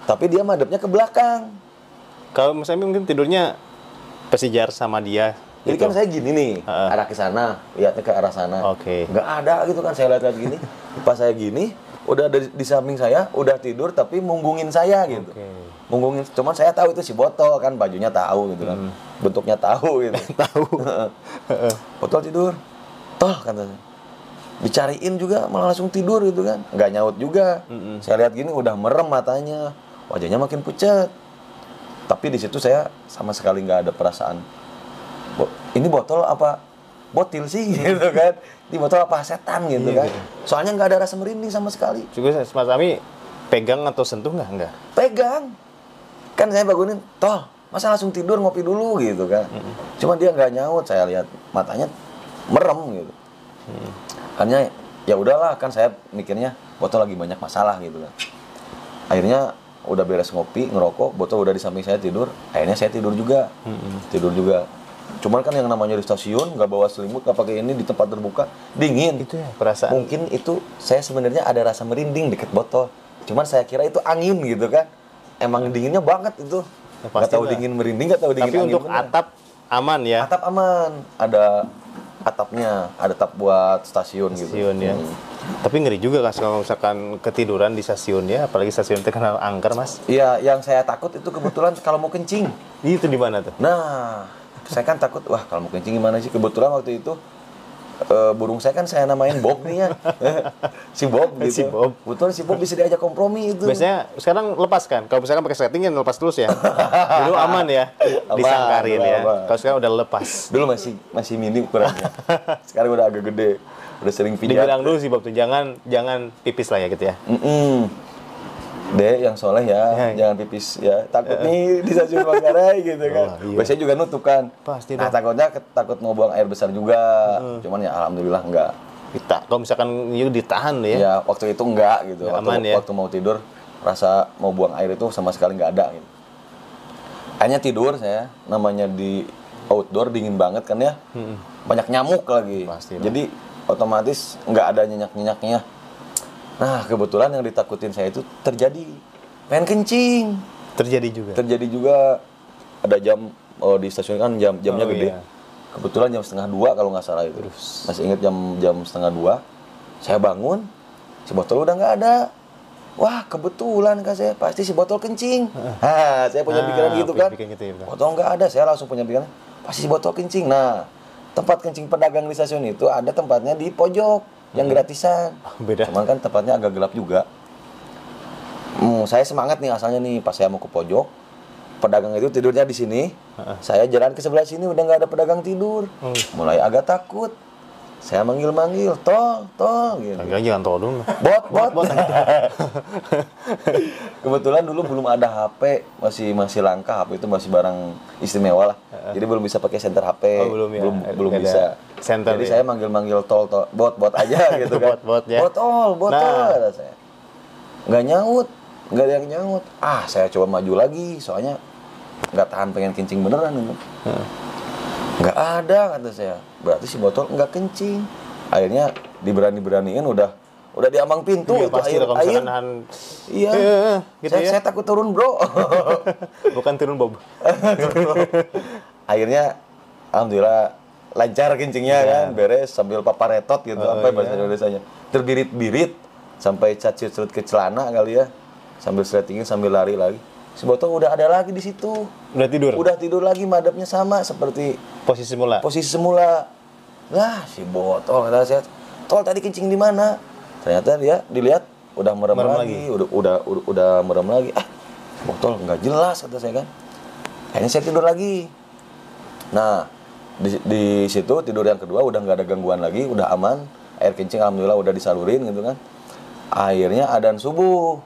Speaker 1: Tapi dia madepnya ke belakang.
Speaker 2: Kalau misalnya mungkin tidurnya pesejar sama dia.
Speaker 1: Jadi kan saya gini nih, arah ke sana, lihatnya ke arah sana. Nggak ada gitu kan, saya lihat gini. Pas saya gini, udah ada di samping saya, udah tidur tapi munggungin saya gitu. Munggungin, cuman saya tahu itu si botol kan, bajunya tahu gitu kan. Bentuknya tahu gitu.
Speaker 2: Tahu.
Speaker 1: Botol tidur. Toh katanya. Dicariin juga malah langsung tidur gitu kan. Nggak nyaut juga. Saya lihat gini udah merem matanya. Wajahnya makin pucat. Tapi di situ saya sama sekali nggak ada perasaan. Ini botol apa botil sih gitu kan. Ini botol apa setan gitu kan. Soalnya nggak ada rasa merinding sama sekali.
Speaker 2: Juga Mas Ami pegang atau sentuh nggak? Enggak.
Speaker 1: Pegang. Kan saya bangunin, tol, masa langsung tidur ngopi dulu gitu kan. Cuma dia nggak nyaut, saya lihat matanya merem gitu. Hanya ya udahlah, kan saya mikirnya botol lagi banyak masalah gitu kan. Akhirnya udah beres ngopi, ngerokok, botol udah di samping saya tidur, akhirnya saya tidur juga. Tidur juga. Cuman kan yang namanya di stasiun, nggak bawa selimut, nggak pakai ini, di tempat terbuka, dingin.
Speaker 2: Itu ya perasaan.
Speaker 1: Mungkin itu saya sebenarnya ada rasa merinding deket botol. Cuman saya kira itu angin gitu kan. Emang dinginnya banget itu.
Speaker 2: Ya,
Speaker 1: Nggak tahu
Speaker 2: pastilah.
Speaker 1: dingin merinding, nggak tahu dingin
Speaker 2: Tapi
Speaker 1: angin.
Speaker 2: untuk
Speaker 1: bener.
Speaker 2: atap aman ya.
Speaker 1: Atap aman, ada atapnya, ada atap buat stasiun gitu.
Speaker 2: Stasiun ya. Tapi ngeri juga kan kalau misalkan ketiduran di stasiun ya, apalagi stasiun terkenal angker, Mas.
Speaker 1: Iya, yang saya takut itu kebetulan kalau mau kencing.
Speaker 2: Itu di mana tuh?
Speaker 1: Nah, saya kan takut, wah kalau mau kencing gimana sih? Kebetulan waktu itu burung saya kan saya namain Bob nih ya. Si Bob gitu.
Speaker 2: Si Bob.
Speaker 1: Kebetulan si Bob bisa diajak kompromi itu.
Speaker 2: Biasanya sekarang lepas kan? Kalau misalkan pakai setting lepas terus ya. Dulu aman ya,
Speaker 1: Aman,
Speaker 2: disangkarin ya.
Speaker 1: aman.
Speaker 2: Kalau sekarang udah lepas.
Speaker 1: Dulu masih mini ukurannya. Sekarang udah agak gede. Udah sering pijat.
Speaker 2: Dibilang dulu sih Bob tuh, jangan pipis lah ya gitu ya.
Speaker 1: Dek yang soleh ya,
Speaker 2: Ya.
Speaker 1: jangan pipis ya. Takut nih di stasiun Manggarai gitu kan.
Speaker 2: Oh, iya.
Speaker 1: Biasanya juga nutup kan.
Speaker 2: Pasti
Speaker 1: Nah,
Speaker 2: dong.
Speaker 1: takutnya takut mau buang air besar juga. Cuman ya alhamdulillah enggak.
Speaker 2: Kita kalau misalkan itu ditahan ya.
Speaker 1: Ya waktu itu enggak gitu.
Speaker 2: Ya,
Speaker 1: Waktu,
Speaker 2: aman ya.
Speaker 1: waktu mau tidur rasa mau buang air itu sama sekali nggak ada gitu. Hanya tidur saya, namanya di outdoor dingin banget kan ya. Banyak nyamuk lagi.
Speaker 2: Pasti lah.
Speaker 1: Jadi otomatis nggak ada nyenyak-nyenyaknya. Nah, kebetulan yang ditakutin saya itu terjadi. Pengen kencing.
Speaker 2: Terjadi juga.
Speaker 1: Terjadi juga ada jam di stasiun kan jamnya
Speaker 2: Oh,
Speaker 1: gede.
Speaker 2: iya.
Speaker 1: Kebetulan jam 1:30 kalau nggak salah itu. Masih ingat jam 1:30. Saya bangun, si botol udah nggak ada. Wah, kebetulan kan saya pasti si botol kencing. Saya punya pikiran gitu kan.
Speaker 2: Bikin gitu ya.
Speaker 1: Botol nggak ada, saya langsung punya pikiran pasti si botol kencing. Nah, tempat kencing pedagang di stasiun itu ada tempatnya di pojok yang gratisan.
Speaker 2: Beda.
Speaker 1: Cuman kan tempatnya agak gelap juga. Saya semangat nih asalnya nih pas saya mau ke pojok, pedagang itu tidurnya di sini. Saya jalan ke sebelah sini udah nggak ada pedagang tidur. Mulai agak takut. Saya manggil-manggil, tol gitu.
Speaker 2: Lagi jangan tahu dulu.
Speaker 1: Bot. Kebetulan dulu belum ada HP, masih langka, HP itu masih barang istimewa lah. Jadi belum bisa pakai center HP.
Speaker 2: Oh, belum ya.
Speaker 1: Belum
Speaker 2: Ada
Speaker 1: bisa.
Speaker 2: center
Speaker 1: Jadi
Speaker 2: ya.
Speaker 1: saya manggil-manggil tol, bot aja gitu kan.
Speaker 2: Bot ya.
Speaker 1: Botol,
Speaker 2: Nah.
Speaker 1: kata saya. Nggak nyaut, nggak ada yang nyaut. Saya coba maju lagi, soalnya nggak tahan pengen kencing beneran gitu. Nggak ada kata saya. Berarti si botol nggak kencing. Akhirnya diberani-beraniin udah di ambang pintu
Speaker 2: Iya,
Speaker 1: itu
Speaker 2: pasti lah kalau
Speaker 1: air.
Speaker 2: misalkan nahan.
Speaker 1: Iya.
Speaker 2: Gitu
Speaker 1: saya,
Speaker 2: ya.
Speaker 1: saya takut turun, Bro.
Speaker 2: Bukan turun Bob.
Speaker 1: Akhirnya alhamdulillah lancar kencingnya kan, beres sambil paparetot gitu, apa bahasa Indonesianya. Terbirit-birit sampai cacit-cacit ke celana kali ya. Sambil stretching sambil lari lagi. Si botol udah ada lagi di situ.
Speaker 2: Udah tidur.
Speaker 1: Udah tidur lagi, madepnya sama seperti
Speaker 2: Posisi mula.
Speaker 1: posisi semula. Lah, si botol kata saya, "Tol tadi kencing di mana?" Ternyata dia dilihat udah merem lagi. Udah merem lagi. Botol nggak jelas kata saya kan. Akhirnya saya tidur lagi. Nah, di situ tidur yang kedua udah nggak ada gangguan lagi, udah aman. Air kencing alhamdulillah udah disalurin gitu kan. Akhirnya adzan subuh.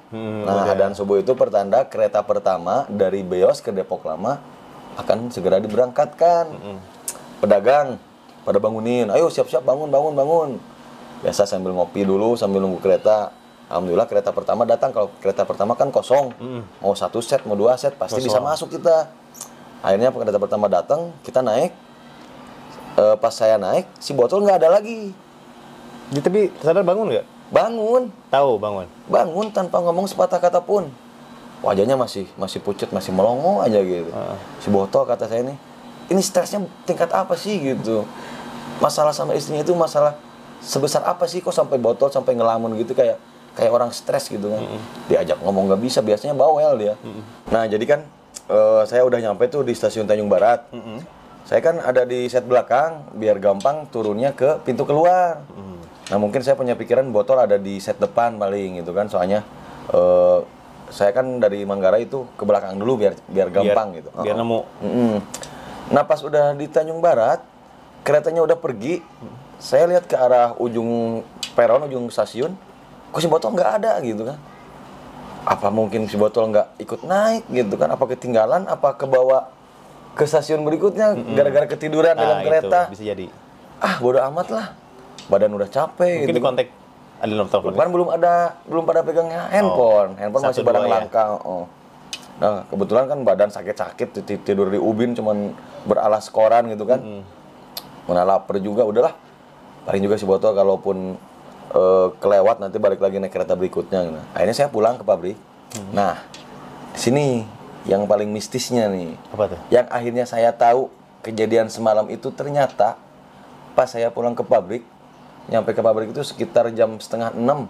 Speaker 1: Adzan subuh itu pertanda kereta pertama dari Beos ke Depok Lama akan segera diberangkatkan. Pedagang pada bangunin, ayo siap-siap bangun. Biasa sambil ngopi dulu, sambil nunggu kereta. Alhamdulillah kereta pertama datang. Kalau kereta pertama kan kosong, mau 1 set, mau 2 set, pasti
Speaker 2: Kosong.
Speaker 1: bisa masuk kita. Akhirnya kereta pertama datang, kita naik. Pas saya naik, si botol nggak ada lagi.
Speaker 2: Jadi, tapi sadar bangun nggak?
Speaker 1: Bangun
Speaker 2: Bangun.
Speaker 1: tanpa ngomong sepatah kata pun. Wajahnya masih pucet, masih melongo aja gitu. Si botol kata saya ini stresnya tingkat apa sih gitu. Masalah sama istrinya itu masalah sebesar apa sih kok sampai botol sampai ngelamun gitu kayak orang stres gitu kan. Diajak ngomong nggak bisa, biasanya bawel dia. Nah, jadi kan saya udah nyampe tuh di stasiun Tanjung Barat. Saya kan ada di set belakang biar gampang turunnya ke pintu keluar. Nah, mungkin saya punya pikiran botol ada di set depan paling gitu kan, soalnya saya kan dari Manggarai itu ke belakang dulu biar gampang gitu.
Speaker 2: Biar nemu.
Speaker 1: Nah, pas udah di Tanjung Barat, keretanya udah pergi. Saya lihat ke arah ujung peron, ujung stasiun, kok si botol nggak ada gitu kan. Apa mungkin si botol nggak ikut naik gitu kan? Apa ketinggalan? Apa kebawa ke stasiun berikutnya gara-gara ketiduran dalam kereta?
Speaker 2: Itu bisa jadi.
Speaker 1: Ah, bodo amat lah. Badan udah capek.
Speaker 2: Mungkin
Speaker 1: gitu.
Speaker 2: di kontak ada nomor telepon.
Speaker 1: Kan belum pada pegangnya handphone. Handphone masih
Speaker 2: 1, 2
Speaker 1: barang
Speaker 2: ya?
Speaker 1: langka. Oh. Nah, kebetulan kan badan sakit-sakit tidur di ubin cuman beralas koran gitu kan. Mana lapar juga udahlah. Paling juga si botol kalaupun kelewat nanti balik lagi naik kereta berikutnya. Nah, akhirnya saya pulang ke pabrik. Nah, di sini yang paling mistisnya nih.
Speaker 2: Apa tuh?
Speaker 1: Yang akhirnya saya tahu kejadian semalam itu ternyata pas saya pulang ke pabrik, nyampe ke pabrik itu sekitar jam setengah 6.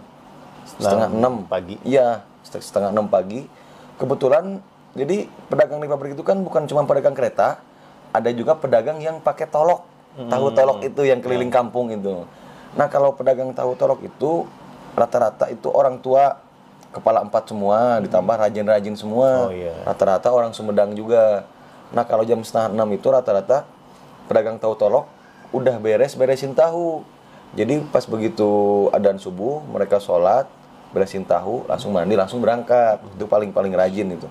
Speaker 1: Setengah 6
Speaker 2: pagi.
Speaker 1: Iya, setengah 6 pagi. Kebetulan jadi pedagang di pabrik itu kan bukan cuma pedagang kereta, ada juga pedagang yang pakai tolok. Tahu tolok itu yang keliling kampung itu. Nah, kalau pedagang tahu tolok itu rata-rata itu orang tua kepala 4 semua, ditambah rajin-rajin semua.
Speaker 2: Oh, iya.
Speaker 1: Rata-rata orang Sumedang juga. Nah, kalau jam setengah 6 itu rata-rata pedagang tahu tolok udah beresin tahu. Jadi pas begitu adzan subuh, mereka sholat, beresin tahu, langsung mandi, langsung berangkat. Itu paling rajin itu.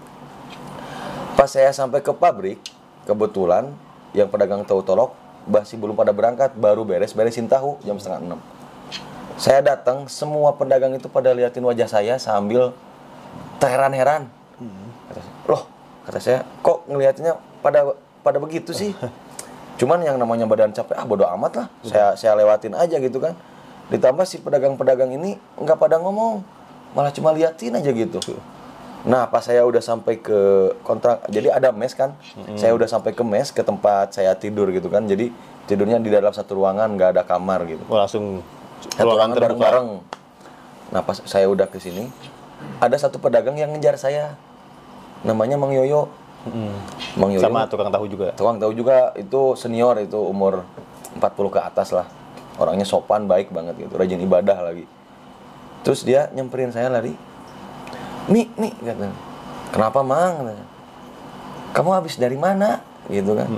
Speaker 1: Pas saya sampai ke pabrik, kebetulan yang pedagang tahu tolok masih belum pada berangkat, baru beresin tahu jam setengah 6. Saya datang, semua pedagang itu pada liatin wajah saya sambil terheran-heran. Loh, kata saya, kok ngelihatnya pada begitu sih? Cuman yang namanya badan capek, bodo amat lah. Saya lewatin aja gitu kan. Ditambah si pedagang-pedagang ini nggak pada ngomong, malah cuma liatin aja gitu. Nah, pas saya udah sampai ke kontrak, jadi ada mes kan. Saya udah sampai ke mes, ke tempat saya tidur gitu kan. Jadi tidurnya di dalam satu ruangan, nggak ada kamar gitu.
Speaker 2: Oh, langsung
Speaker 1: Satu ruangan bareng-bareng. Nah, pas saya udah ke sini, ada satu pedagang yang ngejar saya. Namanya Mang Yoyo. Mang Yoyo.
Speaker 2: Sama tukang tahu juga.
Speaker 1: Tukang tahu juga, itu senior, itu umur 40 ke atas lah. Orangnya sopan, baik banget gitu, rajin ibadah lagi. Terus dia nyamperin saya lari. Mi, kata. Kenapa, Mang? Kamu habis dari mana? Gitu kan.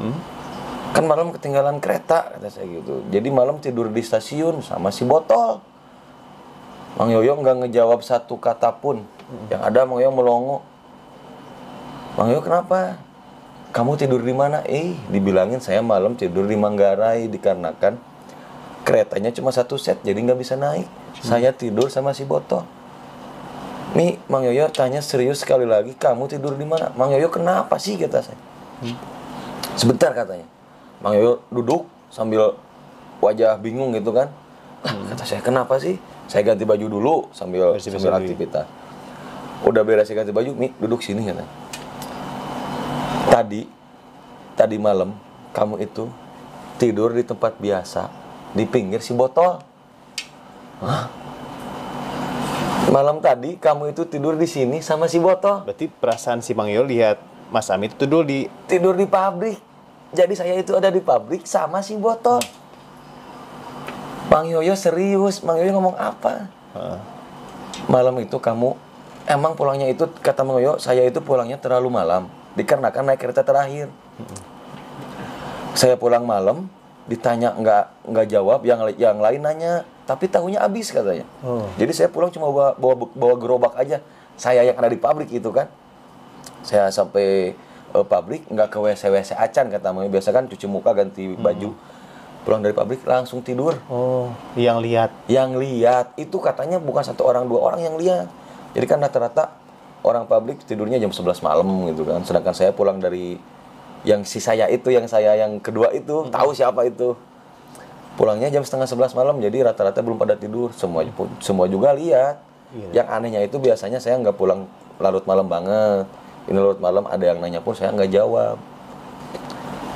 Speaker 1: Kan malam ketinggalan kereta, kata saya gitu. Jadi malam tidur di stasiun sama si botol. Mang Yoyo nggak ngejawab satu kata pun. Yang ada Mang Yoyo melongo. Mang Yoyo kenapa? Kamu tidur di mana? Dibilangin saya malam tidur di Manggarai dikarenakan keretanya cuma satu set, jadi nggak bisa naik. Saya tidur sama si botol. Mi, Mang Yoyo tanya serius sekali lagi, kamu tidur di mana? Mang Yoyo kenapa sih, kata saya. Sebentar, katanya. Mang Yoyo duduk sambil wajah bingung gitu kan. Kata saya, kenapa sih? Saya ganti baju dulu sambil aktivitas. Udah beres ganti baju, Mi, duduk sini, katanya. Tadi malam kamu itu tidur di tempat biasa, di pinggir si botol. Hah? Malam tadi kamu itu tidur di sini sama si botol.
Speaker 2: Berarti perasaan si Mang Yoyo lihat Mas Ami itu
Speaker 1: tidur di pabrik. Jadi saya itu ada di pabrik sama si botol. Mang Yoyo serius. Mang Yoyo ngomong apa? Malam itu kamu emang pulangnya itu, kata Mang Yoyo, saya itu pulangnya terlalu malam dikarenakan naik kereta terakhir. Saya pulang malam, ditanya nggak jawab, yang lain nanya, tapi tahunya habis, katanya. Jadi saya pulang cuma bawa gerobak aja. Saya yang ada di pabrik itu kan. Saya sampai pabrik nggak ke WC acan, kata Mang Yoyo. Biasa kan cuci muka, ganti baju. Pulang dari pabrik langsung tidur.
Speaker 2: Yang lihat.
Speaker 1: Yang lihat itu katanya bukan 1 orang 2 orang yang lihat. Jadi kan rata-rata orang pabrik tidurnya jam 11 malam gitu kan. Sedangkan saya pulang dari yang saya yang kedua itu, tahu siapa itu. Pulangnya jam setengah 11 malam, jadi rata-rata belum pada tidur. Semua juga lihat. Yang anehnya itu biasanya saya nggak pulang larut malam banget. Ini larut malam ada yang nanya pun saya nggak jawab.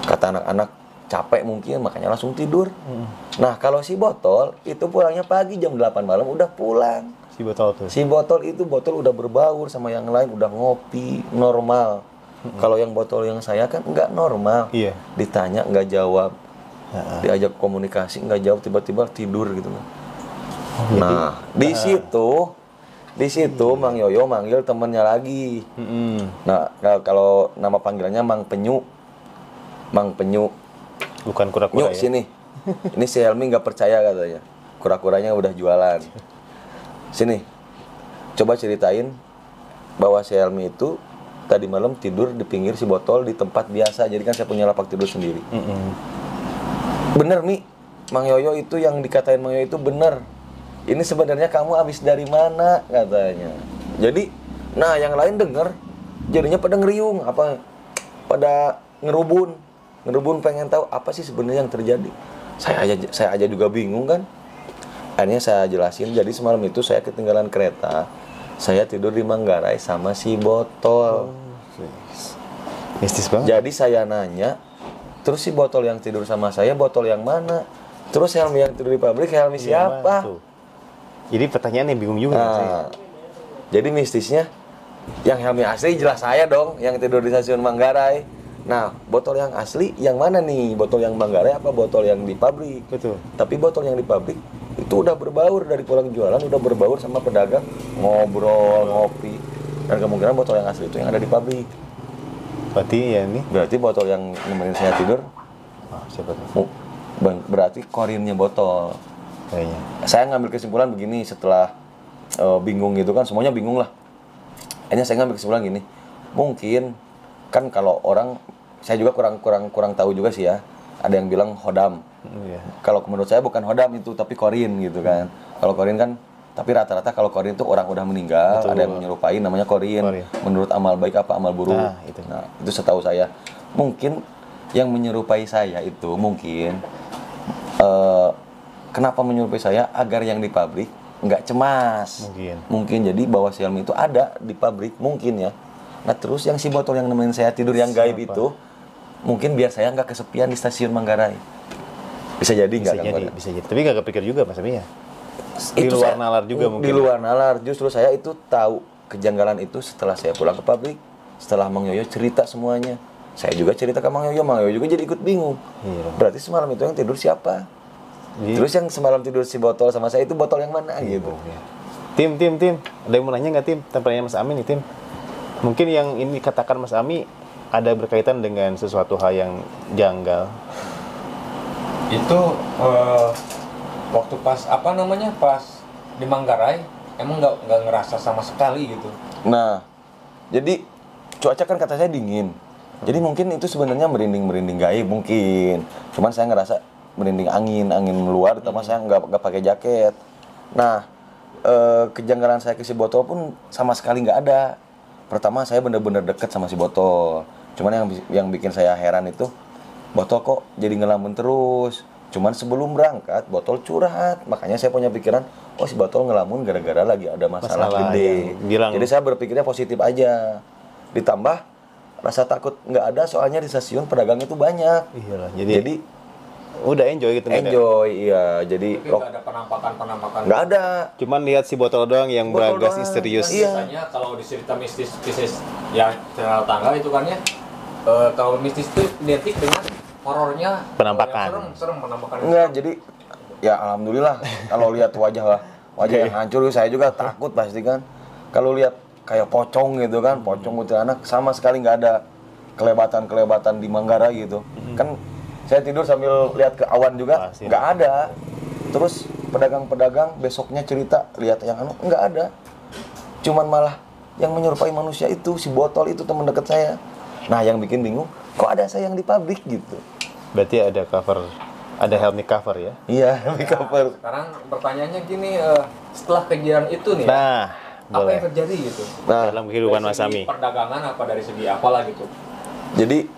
Speaker 1: Kata anak-anak capek mungkin, makanya langsung tidur. Nah, kalau si botol itu pulangnya pagi jam 8 malam udah pulang.
Speaker 2: Si botol tuh.
Speaker 1: Si botol itu udah berbaur sama yang lain, udah ngopi normal. Kalau yang botol yang saya kan nggak normal.
Speaker 2: Iya.
Speaker 1: Ditanya nggak jawab. Diajak komunikasi nggak jawab, tiba-tiba tidur gitu kan. Nah, di situ Mang Yoyo manggil temennya lagi. Nah, kalau nama panggilannya Mang Penyu. Mang Penyu.
Speaker 2: Bukan kura-kura
Speaker 1: Nyuk, sini. Ini si Helmi nggak percaya katanya. Kura-kuranya udah jualan. Sini. Coba ceritain bahwa si Helmi itu tadi malam tidur di pinggir si botol di tempat biasa. Jadi kan saya punya lapak tidur sendiri. Bener Mi, Mang Yoyo itu yang dikatain Mang Yoyo itu bener. Ini sebenarnya kamu habis dari mana katanya. Jadi, nah yang lain denger, jadinya pada ngeriung, pada ngerubun pengen tahu apa sih sebenarnya yang terjadi. Saya aja juga bingung kan. Akhirnya saya jelasin. Jadi semalam itu saya ketinggalan kereta. Saya tidur di Manggarai sama si botol.
Speaker 2: Mistis banget.
Speaker 1: Jadi saya nanya, terus si botol yang tidur sama saya, botol yang mana? Terus Helmi yang tidur di pabrik, Helmi siapa?
Speaker 2: Tuh. Jadi pertanyaannya bingung juga.
Speaker 1: Nah, jadi mistisnya, yang Helmi asli jelas saya dong, yang tidur di stasiun Manggarai. Nah, botol yang asli yang mana nih? Botol yang Manggarai apa botol yang di pabrik?
Speaker 2: Betul.
Speaker 1: Tapi botol yang di pabrik itu udah berbaur dari pulang jualan, udah berbaur sama pedagang, ngobrol, ngopi. Dan kemungkinan botol yang asli itu yang ada di pabrik.
Speaker 2: Berarti ya ini.
Speaker 1: Berarti botol yang nemenin saya tidur,
Speaker 2: Siapa tuh?
Speaker 1: berarti korinnya botol.
Speaker 2: Kayaknya.
Speaker 1: Saya ngambil kesimpulan begini setelah bingung gitu kan, semuanya bingung lah. Akhirnya saya ngambil kesimpulan gini, mungkin kan kalau orang, saya juga kurang tahu juga sih ya. Ada yang bilang hodam.
Speaker 2: Iya.
Speaker 1: Kalau menurut saya bukan hodam itu, tapi korin gitu kan. Kalau korin kan, tapi rata-rata kalau korin itu orang udah meninggal,
Speaker 2: Betul.
Speaker 1: ada yang menyerupai namanya korin.
Speaker 2: Korin.
Speaker 1: Menurut amal baik apa amal buruk.
Speaker 2: Nah, itu.
Speaker 1: Nah, itu setahu saya. Mungkin yang menyerupai saya itu mungkin kenapa menyerupai saya agar yang di pabrik nggak cemas. Mungkin jadi bahwa si Helmi itu ada di pabrik mungkin ya. Nah terus yang si botol yang nemenin saya tidur yang gaib itu mungkin biar saya nggak kesepian di stasiun Manggarai. Bisa jadi nggak?
Speaker 2: Bisa jadi. Tapi nggak kepikir juga Mas Ami ya. Di luar nalar juga mungkin.
Speaker 1: Di luar nalar. Justru saya itu tahu kejanggalan itu setelah saya pulang ke pabrik, setelah Mang Yoyo cerita semuanya. Saya juga cerita ke Mang Yoyo juga jadi ikut bingung.
Speaker 2: Iya.
Speaker 1: Berarti semalam itu yang tidur siapa? Iya. Terus yang semalam tidur si botol sama saya itu botol yang mana gitu?
Speaker 2: Iya. Tim. Ada yang mau nanya nggak tim? Tempatnya Mas Ami nih tim. Mungkin yang ini katakan Mas Ami ada berkaitan dengan sesuatu hal yang janggal.
Speaker 3: Itu waktu pas pas di Manggarai emang nggak ngerasa sama sekali gitu.
Speaker 1: Nah, jadi cuaca kan kata saya dingin. Jadi mungkin itu sebenarnya merinding gaib mungkin. Cuman saya ngerasa merinding angin luar, terutama saya nggak pakai jaket. Nah, kejanggalan saya ke si botol pun sama sekali nggak ada. Pertama saya bener-bener deket sama si botol. Cuman yang bikin saya heran itu botol kok jadi ngelamun terus. Cuman sebelum berangkat botol curhat. Makanya saya punya pikiran, oh si botol ngelamun gara-gara lagi ada masalah gede. Jadi saya berpikirnya positif aja. Ditambah rasa takut nggak ada, soalnya di stasiun pedagang itu banyak.
Speaker 2: Iyalah,
Speaker 1: jadi
Speaker 2: udah enjoy gitu.
Speaker 1: Iya. Jadi
Speaker 3: nggak ada penampakan.
Speaker 1: Nggak ada.
Speaker 2: Cuman lihat si botol doang yang beragas misterius.
Speaker 3: Iya. Biasanya kalau di cerita mistis ya cerita tangga itu kan ya, kalau mistis itu identik dengan horornya,
Speaker 2: penampakan.
Speaker 3: Serem penampakan.
Speaker 1: Enggak, jadi ya alhamdulillah kalau lihat wajah yang hancur saya juga takut pasti kan. Kalau lihat kayak pocong gitu kan, pocong kuntilanak sama sekali nggak ada kelebatan di Manggarai gitu. Kan saya tidur sambil lihat ke awan juga, nggak ada. Terus pedagang-pedagang besoknya cerita lihat yang nggak ada. Cuman malah yang menyerupai manusia itu si botol itu teman dekat saya. Nah yang bikin bingung, kok ada saya yang di pabrik gitu.
Speaker 2: Berarti ada cover, ada Helmi cover ya?
Speaker 1: Iya, Helmi cover.
Speaker 3: Sekarang pertanyaannya gini, setelah kejadian itu nih, apa yang terjadi gitu?
Speaker 2: Dalam kehidupan Mas Ami.
Speaker 3: Perdagangan apa dari segi apalah gitu?
Speaker 1: Jadi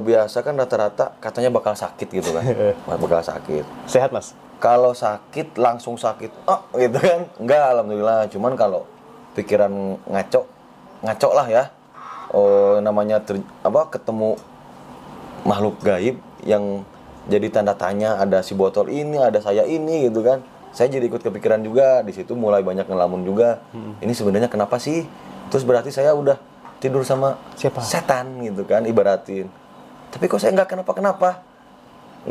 Speaker 1: biasa kan rata-rata katanya bakal sakit gitu kan, bakal sakit.
Speaker 2: Sehat Mas?
Speaker 1: Kalau sakit langsung sakit, gitu kan? Enggak, alhamdulillah. Cuman kalau pikiran ngaco lah ya. Namanya ketemu makhluk gaib yang jadi tanda tanya, ada si botol ini, ada saya ini gitu kan. Saya jadi ikut kepikiran juga, di situ mulai banyak ngelamun juga. Ini sebenarnya kenapa sih? Terus berarti saya udah tidur sama
Speaker 2: siapa?
Speaker 1: Setan gitu kan, ibaratin. Tapi kok saya nggak kenapa-kenapa?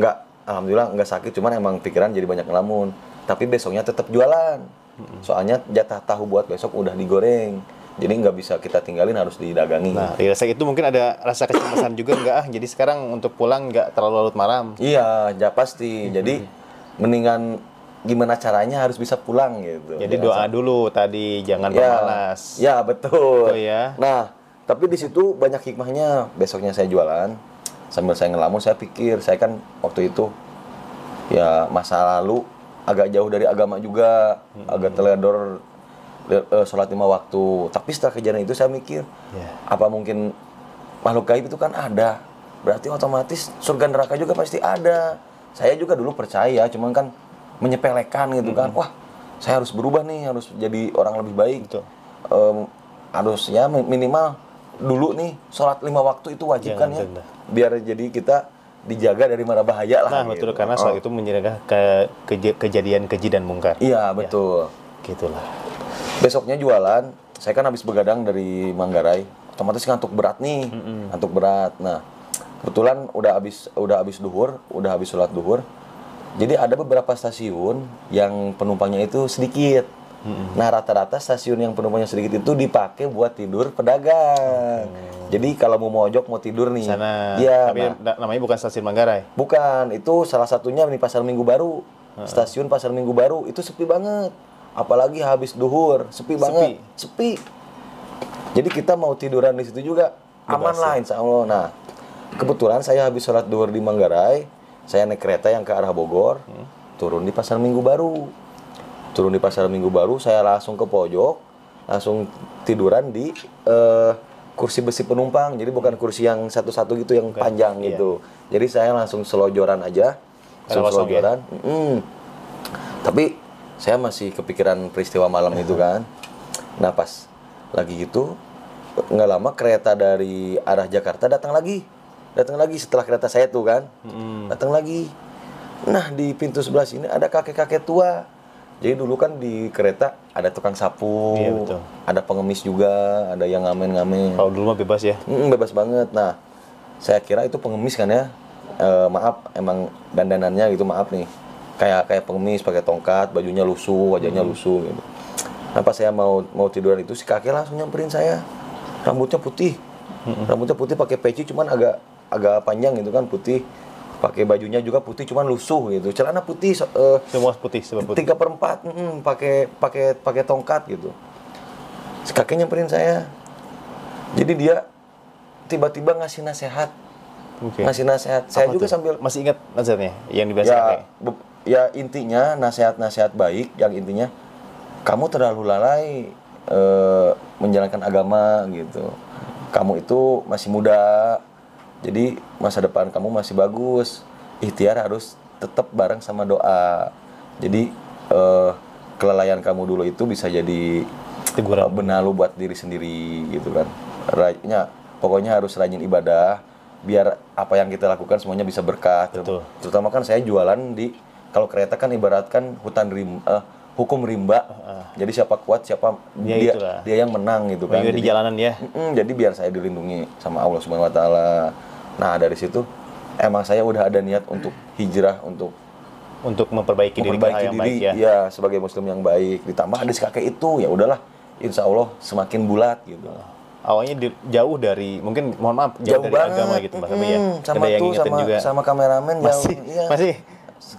Speaker 1: Nggak, alhamdulillah nggak sakit, cuman emang pikiran jadi banyak ngelamun. Tapi besoknya tetap jualan. Soalnya jatah tahu buat besok udah digoreng. Jadi nggak bisa kita tinggalin, harus didagangin.
Speaker 2: Nah, di rasa itu mungkin ada rasa kecemasan juga nggak? Jadi sekarang untuk pulang nggak terlalu larut malam?
Speaker 1: Iya, ya pasti. Jadi mendingan gimana caranya harus bisa pulang gitu.
Speaker 2: Jadi doa dulu tadi, jangan
Speaker 1: Ya,
Speaker 2: pemalas.
Speaker 1: ya betul.
Speaker 2: Oh, ya.
Speaker 1: Nah, tapi di situ banyak hikmahnya. Besoknya saya jualan, sambil saya ngelamun, saya pikir, saya kan waktu itu ya masa lalu agak jauh dari agama juga, agak teledor sholat 5 waktu. Tapi setelah kejadian itu saya mikir, apa mungkin makhluk gaib itu kan ada, berarti otomatis surga neraka juga pasti ada. Saya juga dulu percaya, cuman kan menyepelekan gitu kan. Wah, saya harus berubah nih, harus jadi orang lebih baik.
Speaker 2: Betul.
Speaker 1: Harusnya minimal dulu nih sholat 5 waktu itu wajib kan ya, biar jadi kita dijaga dari mara bahaya lah.
Speaker 2: Nah, betul, karena sholat itu menyerahkan kejadian keji dan mungkar.
Speaker 1: Iya, betul.
Speaker 2: Gitulah.
Speaker 1: Besoknya jualan, saya kan habis begadang dari Manggarai, otomatis ngantuk berat nih, ngantuk berat. Nah, kebetulan udah habis duhur, udah habis sholat duhur. Jadi ada beberapa stasiun yang penumpangnya itu sedikit. Nah, rata-rata stasiun yang penumpangnya sedikit itu dipakai buat tidur pedagang. Jadi kalau mau mojok, mau tidur nih.
Speaker 2: Sana.
Speaker 1: Ya,
Speaker 2: Tapi namanya bukan stasiun Manggarai.
Speaker 1: bukan, itu salah satunya di Pasar Minggu Baru. Stasiun Pasar Minggu Baru itu sepi banget. Apalagi habis duhur, sepi banget. Sepi. Jadi kita mau tiduran di situ juga aman lah, insya Allah. Nah, kebetulan saya habis sholat duhur di Manggarai, saya naik kereta yang ke arah Bogor, turun di Pasar Minggu Baru. Turun di Pasar Minggu Baru, saya langsung ke pojok, langsung tiduran di kursi besi penumpang. Jadi bukan kursi yang satu-satu gitu, yang panjang gitu. Jadi saya langsung selojoran aja, selojoran. Tapi saya masih kepikiran peristiwa malam itu kan. Nah, pas lagi gitu, nggak lama kereta dari arah Jakarta datang lagi setelah kereta saya tuh kan, datang lagi. Nah, di pintu sebelah sini ada kakek-kakek tua. Jadi dulu kan di kereta ada tukang sapu, ada pengemis juga, ada yang ngamen-ngamen.
Speaker 2: Kalau dulu mah bebas ya?
Speaker 1: Bebas banget. Nah, saya kira itu pengemis kan ya. Maaf, emang dandanannya gitu, maaf nih. Kayak pengemis, pakai tongkat, bajunya lusuh, wajahnya lusuh gitu. Nah, pas saya mau tiduran itu, si kakek langsung nyamperin saya. Rambutnya putih pakai peci, cuman agak panjang gitu kan, putih. Pakai bajunya juga putih, cuman lusuh gitu. Celana putih,
Speaker 2: Semua putih.
Speaker 1: 3/4, pakai tongkat gitu. Si kakek nyamperin saya. Jadi dia tiba-tiba ngasih nasihat. Ngasih nasihat. Saya juga sambil
Speaker 2: masih ingat nasihatnya yang dibahas kakek.
Speaker 1: Ya intinya nasihat-nasihat baik, yang intinya kamu terlalu lalai menjalankan agama gitu. Kamu itu masih muda. Jadi masa depan kamu masih bagus. Ikhtiar harus tetap bareng sama doa. Jadi kelalaian kamu dulu itu bisa jadi
Speaker 2: teguran
Speaker 1: benalu buat diri sendiri gitu kan. Pokoknya harus rajin ibadah biar apa yang kita lakukan semuanya bisa berkah. Terutama kan saya jualan di, kalau kereta kan ibaratkan hukum rimba. Jadi siapa kuat, siapa dia yang menang gitu kan.
Speaker 2: Jadi, di jalanan ya.
Speaker 1: Jadi biar saya dilindungi sama Allah Subhanahu wa taala. Nah, dari situ emang saya udah ada niat untuk hijrah, untuk
Speaker 2: memperbaiki diri yang baik ya.
Speaker 1: Ya, sebagai muslim yang baik. Ditambah ada si kakek itu, ya udahlah, insya Allah semakin bulat gitu.
Speaker 2: Awalnya jauh dari, mungkin mohon maaf, jauh dari
Speaker 1: banget
Speaker 2: agama gitu Mbak Sami ya.
Speaker 1: Sama kameramen
Speaker 2: masih,
Speaker 1: jauh. Iya.
Speaker 2: Masih.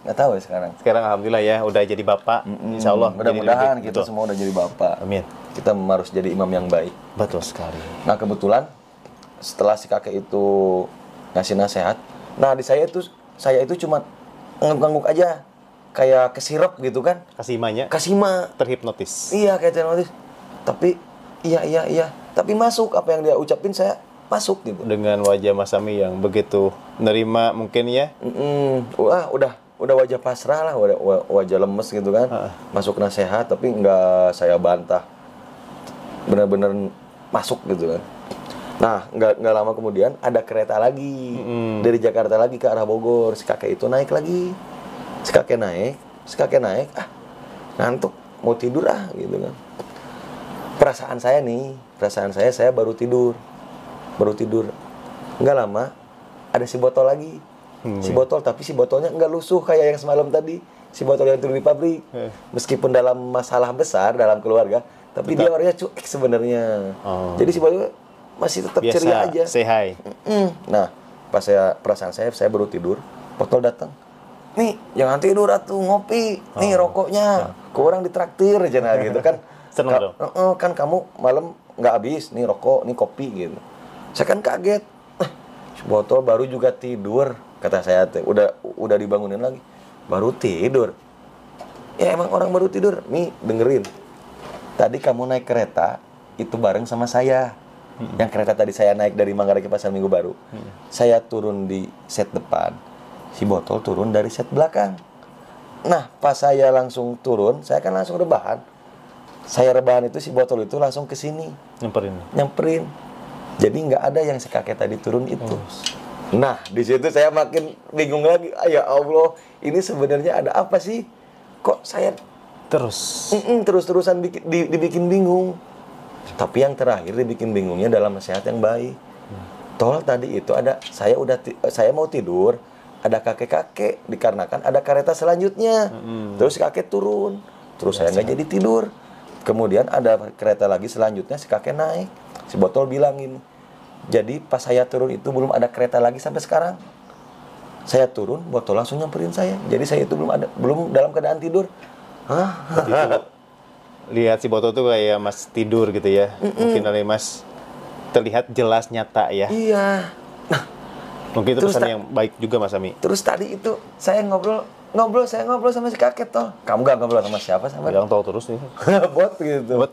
Speaker 1: Nggak tahu ya sekarang.
Speaker 2: Sekarang alhamdulillah ya udah jadi bapak. Insya Allah.
Speaker 1: Mudah-mudahan kita semua udah jadi bapak.
Speaker 2: Amin.
Speaker 1: Kita harus jadi imam yang baik.
Speaker 2: Betul sekali.
Speaker 1: Nah, kebetulan setelah si kakek itu ngasih nasihat, nah di saya itu cuma ngangguk aja, kayak kesirep gitu kan. Kasima.
Speaker 2: Terhipnotis.
Speaker 1: Iya, kayak terhipnotis. Tapi iya. Tapi masuk apa yang dia ucapin, saya masuk gitu.
Speaker 2: Dengan wajah Mas Sami yang begitu nerima mungkin ya.
Speaker 1: Wah, udah wajah pasrah lah, wajah lemes gitu kan. Masuk nasihat tapi nggak saya bantah. Benar-benar masuk gitu kan. Nah, nggak lama kemudian ada kereta lagi dari Jakarta lagi ke arah Bogor. Si kakek itu naik lagi. Si kakek naik, ngantuk, mau tidur gitu kan. Perasaan saya baru tidur. Nggak lama ada si botol lagi. Tapi si botolnya nggak lusuh kayak yang semalam tadi. Si botol yang turun di pabrik. Meskipun dalam masalah besar dalam keluarga, tapi dia orangnya cuek sebenarnya. Jadi si botolnya masih tetap ceria aja.
Speaker 2: Say hi.
Speaker 1: Nah, perasaan saya baru tidur, botol datang. nih jangan tidur atuh ngopi, nih rokoknya, kurang ditraktir aja gitu kan.
Speaker 2: Seneng dong.
Speaker 1: Kan kamu malam nggak habis, nih rokok, nih kopi gitu. Saya kan kaget, botol baru juga tidur, kata saya teh, udah dibangunin lagi, baru tidur. Ya emang orang baru tidur, nih dengerin. Tadi kamu naik kereta itu bareng sama saya. Yang kereta tadi saya naik dari Manggarai ke Pasar Minggu Baru. Saya turun di set depan, si botol turun dari set belakang. Nah, pas saya langsung turun, saya kan langsung rebahan. Saya rebahan itu si botol itu langsung ke sini. Nyamperin. Jadi nggak ada yang si kakek tadi turun itu. Nah, di situ saya makin bingung lagi. Ya Allah, ini sebenarnya ada apa sih? Kok saya terus-terusan dibikin bingung. Tapi yang terakhir dibikin bingungnya dalam nasihat yang baik. Toh tadi itu ada saya mau tidur, ada kakek-kakek dikarenakan ada kereta selanjutnya. Terus kakek turun. Terus saya nggak jadi tidur. Kemudian ada kereta lagi selanjutnya, si kakek naik. Si botol bilang ini. Jadi pas saya turun itu belum ada kereta lagi sampai sekarang. Saya turun, botol langsung nyamperin saya. Jadi saya itu belum dalam keadaan tidur.
Speaker 2: Lihat si botol tuh kayak Mas tidur gitu ya. Mungkin oleh Mas terlihat jelas nyata ya.
Speaker 1: Iya. Nah,
Speaker 2: mungkin itu pesan yang baik juga Mas Ami.
Speaker 1: Terus tadi itu saya ngobrol sama si kakek toh. Kamu gak ngobrol sama siapa sama?
Speaker 2: Yang tahu terus nih.
Speaker 1: Bot gitu. Bot.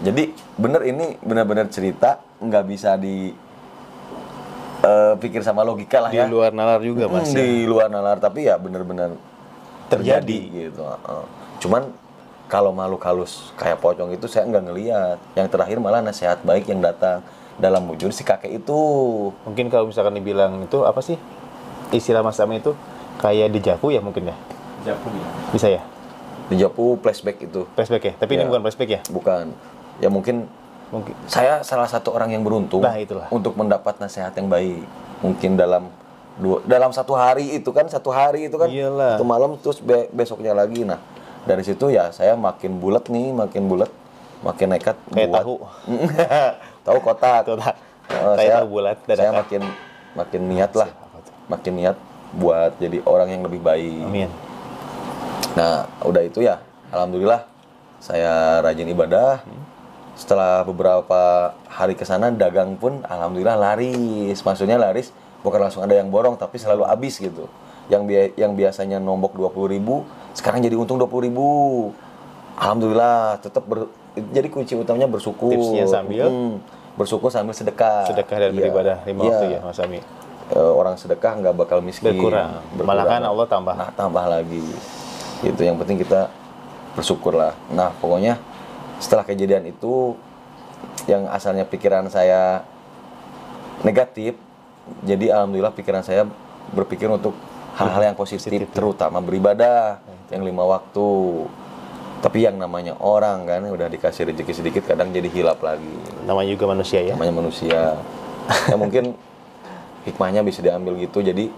Speaker 1: Jadi ini benar-benar cerita nggak bisa pikir sama logika lah ya.
Speaker 2: Di luar nalar juga Mas.
Speaker 1: Di luar nalar, tapi ya benar-benar terjadi gitu. Cuman kalau makhluk halus kayak pocong itu saya nggak ngelihat. Yang terakhir malah nasihat baik yang datang dalam wujud si kakek itu.
Speaker 2: Mungkin kalau misalkan dibilang itu apa sih istilah Mas Ami itu kayak dejavu ya mungkin ya?
Speaker 3: Dejavu ya.
Speaker 2: Bisa ya?
Speaker 1: Dejavu flashback itu.
Speaker 2: Flashback ya? Tapi ini bukan flashback ya?
Speaker 1: Bukan. Ya mungkin saya salah satu orang yang beruntung untuk mendapat nasihat yang baik. Mungkin dalam satu hari itu kan
Speaker 2: Iyalah.
Speaker 1: satu malam terus besoknya lagi. Nah, dari situ ya saya makin bulat, makin nekat
Speaker 2: kayak
Speaker 1: buat. Tahu kotak.
Speaker 2: Saya tahu bulat.
Speaker 1: Saya makin niat buat jadi orang yang lebih baik.
Speaker 2: Amin.
Speaker 1: Nah, udah itu ya, alhamdulillah saya rajin ibadah. Setelah beberapa hari ke sana dagang pun alhamdulillah laris. Maksudnya laris bukan langsung ada yang borong, tapi selalu habis gitu. Yang biasanya nombok 20.000, sekarang jadi untung 20.000. Alhamdulillah, jadi kunci utamanya bersyukur.
Speaker 2: Tipsnya sambil
Speaker 1: bersyukur sambil sedekah.
Speaker 2: Sedekah dan beribadah 5 waktu ya, Mas Ami.
Speaker 1: Orang sedekah nggak bakal miskin.
Speaker 2: Berkurang. Malah kan Allah tambah.
Speaker 1: Nah, tambah lagi. Itu yang penting kita bersyukur lah. Nah, pokoknya setelah kejadian itu yang asalnya pikiran saya negatif, jadi alhamdulillah pikiran saya berpikir untuk hal-hal yang positif, terutama beribadah yang 5 waktu. Tapi yang namanya orang kan udah dikasih rezeki sedikit kadang jadi hilap lagi.
Speaker 2: Namanya juga manusia ya.
Speaker 1: Namanya manusia. Ya mungkin hikmahnya bisa diambil gitu. Jadi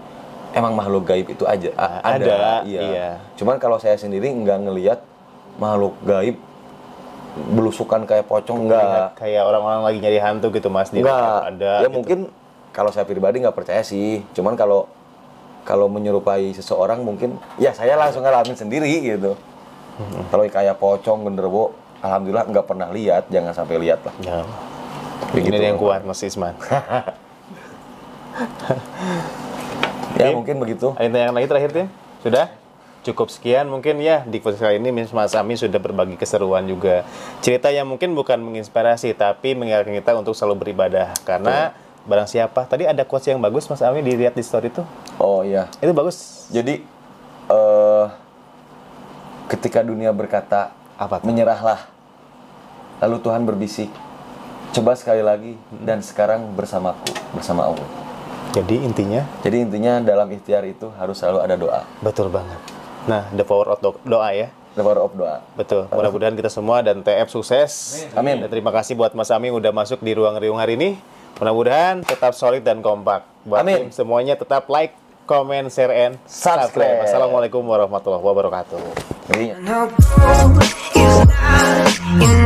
Speaker 1: emang makhluk gaib itu ada. Iya. Cuman kalau saya sendiri nggak ngelihat makhluk gaib belusukan kayak pocong, enggak.
Speaker 2: Kayak orang-orang lagi nyari hantu gitu Mas.
Speaker 1: Enggak.
Speaker 2: Ada.
Speaker 1: Ya
Speaker 2: gitu.
Speaker 1: mungkin kalau saya pribadi nggak percaya sih. Cuman kalau menyerupai seseorang mungkin ya saya langsung ngalamin sendiri gitu. Kalau kayak pocong, genderuwo, alhamdulillah nggak pernah lihat, jangan sampai lihat lah.
Speaker 2: Ya. Ini yang kuat Mas Isman.
Speaker 1: Ya mungkin begitu.
Speaker 2: Ada yang lagi terakhir Tim? Sudah? Cukup sekian mungkin ya di podcast kali ini Mas Ami sudah berbagi keseruan juga. Cerita yang mungkin bukan menginspirasi tapi mengingatkan kita untuk selalu beribadah. Karena barang siapa, tadi ada quotes yang bagus Mas Ami dilihat di story itu.
Speaker 1: Oh iya.
Speaker 2: Itu bagus.
Speaker 1: Jadi ketika dunia berkata menyerahlah, lalu Tuhan berbisik, coba sekali lagi dan sekarang bersama Allah.
Speaker 2: Jadi intinya
Speaker 1: dalam ikhtiar itu harus selalu ada doa.
Speaker 2: Betul banget. Nah, the power of doa ya.
Speaker 1: The power of doa.
Speaker 2: Betul. Mudah-mudahan kita semua dan TF sukses.
Speaker 1: Amin.
Speaker 2: Dan terima kasih buat Mas Ami udah masuk di Ruang Riung hari ini. Mudah-mudahan tetap solid dan kompak. Buat
Speaker 1: Amin.
Speaker 2: tim semuanya tetap like, comment, share, and subscribe. Assalamualaikum warahmatullahi wabarakatuh.
Speaker 1: Jadi,
Speaker 4: And how cold is not